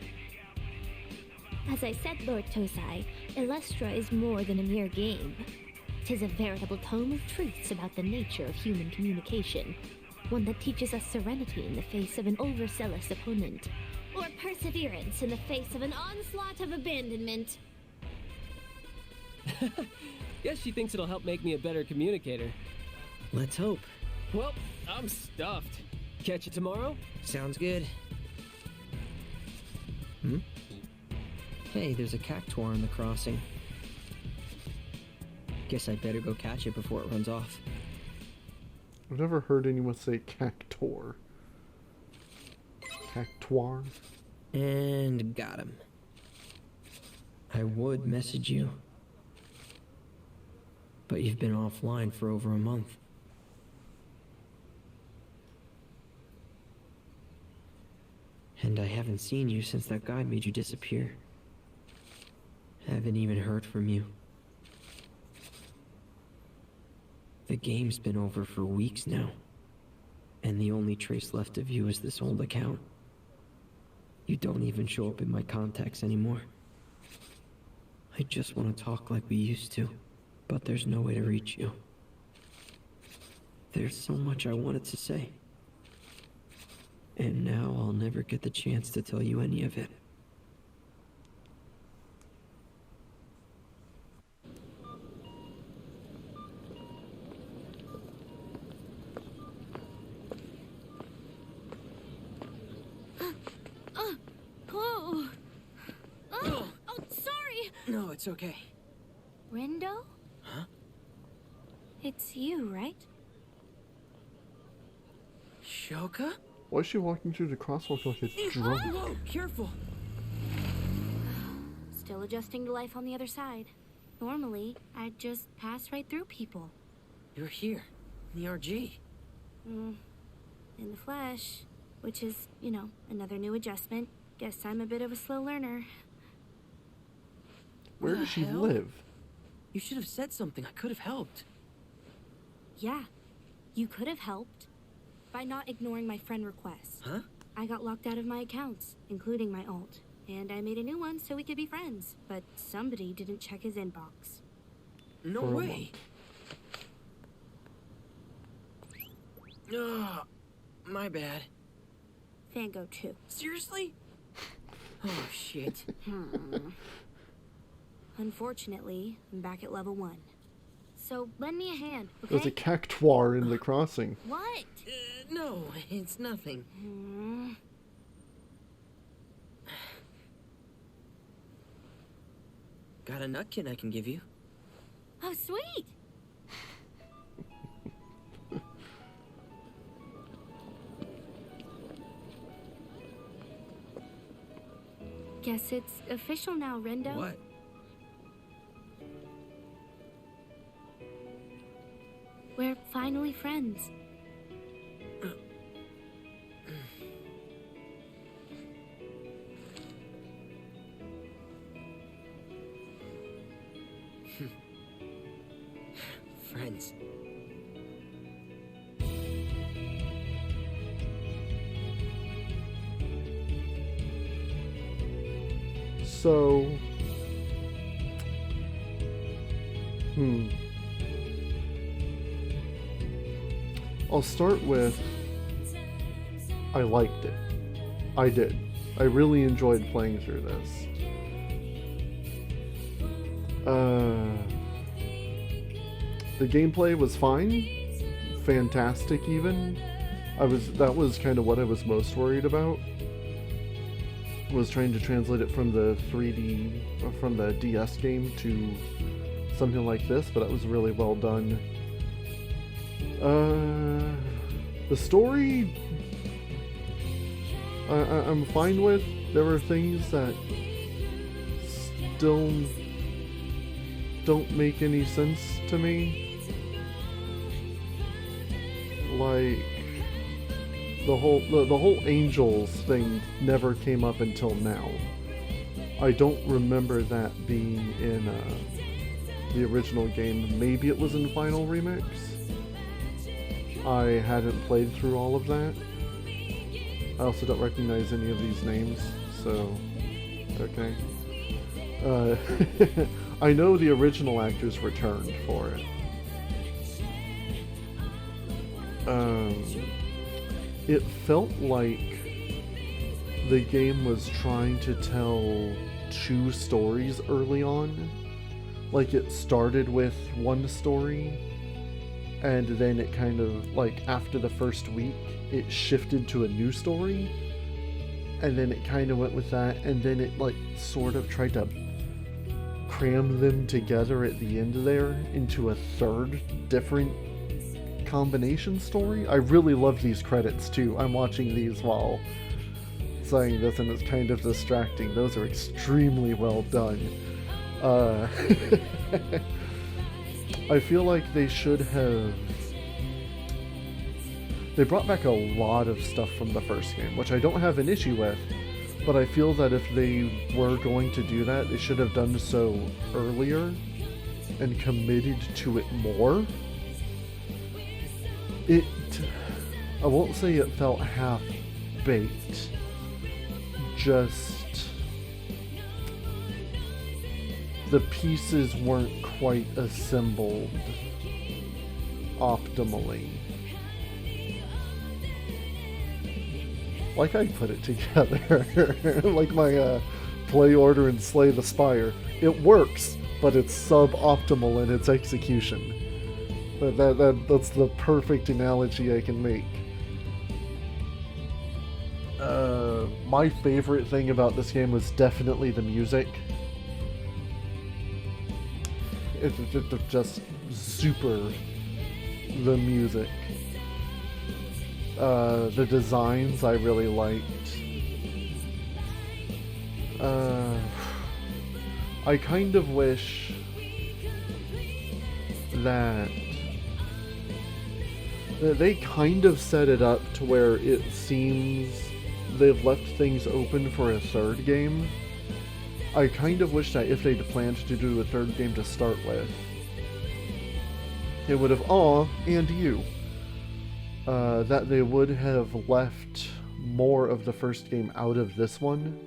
As I said, Lord Tosai, Illustra is more than a mere game. 'Tis a veritable tome of truths about the nature of human communication. One that teaches us serenity in the face of an overzealous opponent, or perseverance in the face of an onslaught of abandonment. Guess she thinks it'll help make me a better communicator. Let's hope. Well, I'm stuffed. Catch you tomorrow? Sounds good. Hey, there's a cactuar in the crossing. Guess I'd better go catch it before it runs off. I've never heard anyone say cactuar. Cactuar? And got him. I would message you, but you've been offline for over a month. And I haven't seen you since that guide made you disappear. Haven't even heard from you. The game's been over for weeks now, and the only trace left of you is this old account. You don't even show up in my contacts anymore. I just want to talk like we used to, but there's no way to reach you. There's so much I wanted to say, and now I'll never get the chance to tell you any of it. No, it's okay. Rindo? Huh? It's you, right? Shoka? Why is she walking through the crosswalk like a drunk? Whoa, careful! Still adjusting to life on the other side. Normally, I'd just pass right through people. You're here, in the RG. In the flesh, which is, you know, another new adjustment. Guess I'm a bit of a slow learner. Where does she live? You should have said something. I could have helped. Yeah, you could have helped by not ignoring my friend requests. Huh? I got locked out of my accounts, including my alt, and I made a new one so we could be friends, but somebody didn't check his inbox. No way. Oh, my bad. Fango too. Seriously? Oh, shit. Unfortunately, I'm back at level 1. So lend me a hand, okay? There's a cactuar in the crossing. What? No, it's nothing. Got a nutkin I can give you. Oh, sweet! Guess it's official now, Rindo. What? We're finally friends. Friends. So... I'll start with, I liked it. I did. I really enjoyed playing through this. The gameplay was fine. Fantastic even. That was kind of what I was most worried about. Was trying to translate it from the 3D, or from the DS game to something like this, but it was really well done. The story, I'm fine with. There are things that still don't make any sense to me. Like, the whole angels thing never came up until now. I don't remember that being in the original game. Maybe it was in Final Remix. I hadn't played through all of that. I also don't recognize any of these names, so okay. I know the original actors returned for it. It felt like the game was trying to tell two stories early on. Like, it started with one story, and then it kind of, like, after the first week, it shifted to a new story, and then it kind of went with that, and then it, like, sort of tried to cram them together at the end there into a third different combination story. I really love these credits, too. I'm watching these while saying this, and it's kind of distracting. Those are extremely well done. I feel like they should have... They brought back a lot of stuff from the first game, which I don't have an issue with, but I feel that if they were going to do that, they should have done so earlier and committed to it more. I won't say it felt half-baked, just the pieces weren't quite assembled optimally. Like I put it together. Like my play order and Slay the Spire. It works, but it's suboptimal in its execution. That's the perfect analogy I can make. My favorite thing about this game was definitely the music. It's just super the music. The designs I really liked. I kind of wish that they kind of set it up to where it seems they've left things open for a third game. I kind of wish that if they'd planned to do a third game to start with, it would have, and you, that they would have left more of the first game out of this one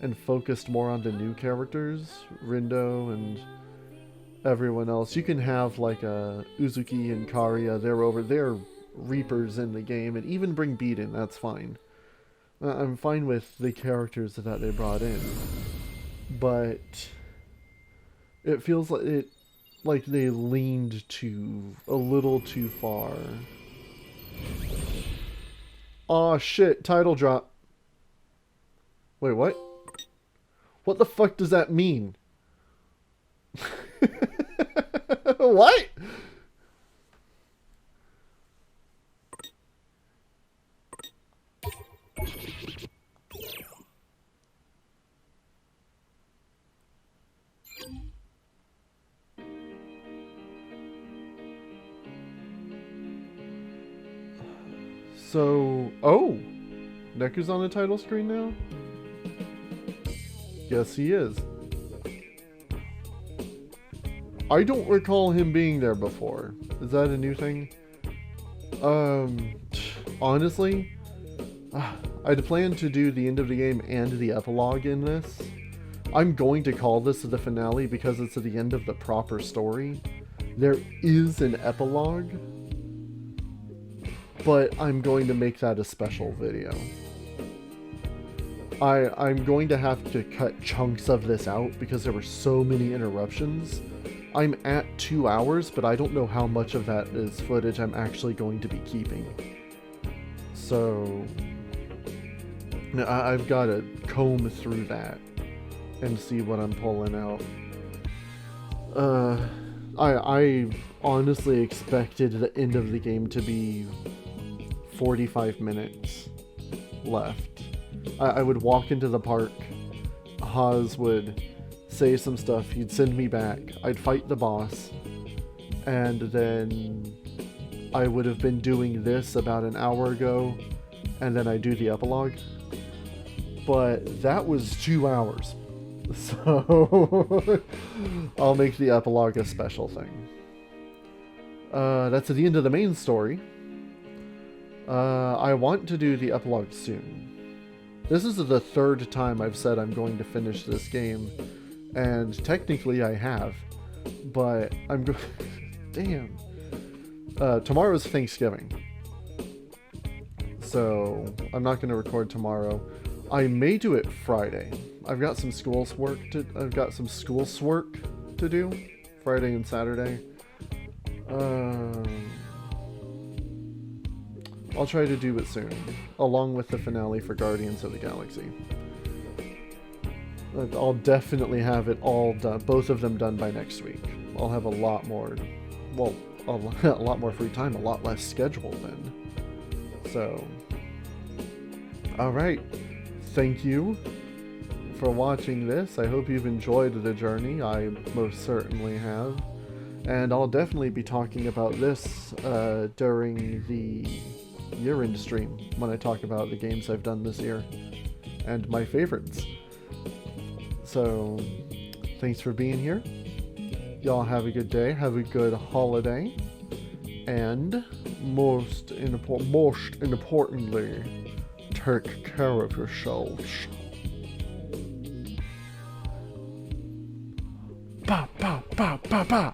and focused more on the new characters, Rindo and everyone else. You can have like Uzuki and Karia, they're Reapers in the game, and even bring Beat in, that's fine. I'm fine with the characters that they brought in. But it feels like they leaned a little too far. Aw, shit, title drop. Wait, what? What the fuck does that mean? What? So, Neku's on the title screen now? Yes, he is. I don't recall him being there before. Is that a new thing? Honestly, I'd planned to do the end of the game and the epilogue in this. I'm going to call this the finale because it's at the end of the proper story. There is an epilogue, but I'm going to make that a special video. I'm going to have to cut chunks of this out because there were so many interruptions. I'm at 2 hours, but I don't know how much of that is footage I'm actually going to be keeping. So I've got to comb through that and see what I'm pulling out. I honestly expected the end of the game to be 45 minutes left. I would walk into the park, Haas would say some stuff, he'd send me back, I'd fight the boss, and then I would have been doing this about an hour ago, and then I'd do the epilogue. But that was 2 hours. So I'll make the epilogue a special thing. That's at the end of the main story. I want to do the epilogue soon. This is the third time I've said I'm going to finish this game, And technically I have, but I'm going. Damn. Tomorrow's Thanksgiving, so I'm not going to record tomorrow. I may do it Friday. I've got some schoolwork to do Friday and Saturday. I'll try to do it soon, along with the finale for Guardians of the Galaxy. I'll definitely have it all done, both of them done by next week. I'll have a lot more, well, a lot more free time, a lot less schedule then. So, alright. Thank you for watching this. I hope you've enjoyed the journey. I most certainly have. And I'll definitely be talking about this during the year-end stream when I talk about the games I've done this year and my favorites. So, thanks for being here. Y'all have a good day, have a good holiday, and most importantly, take care of yourselves. Ba ba ba ba ba.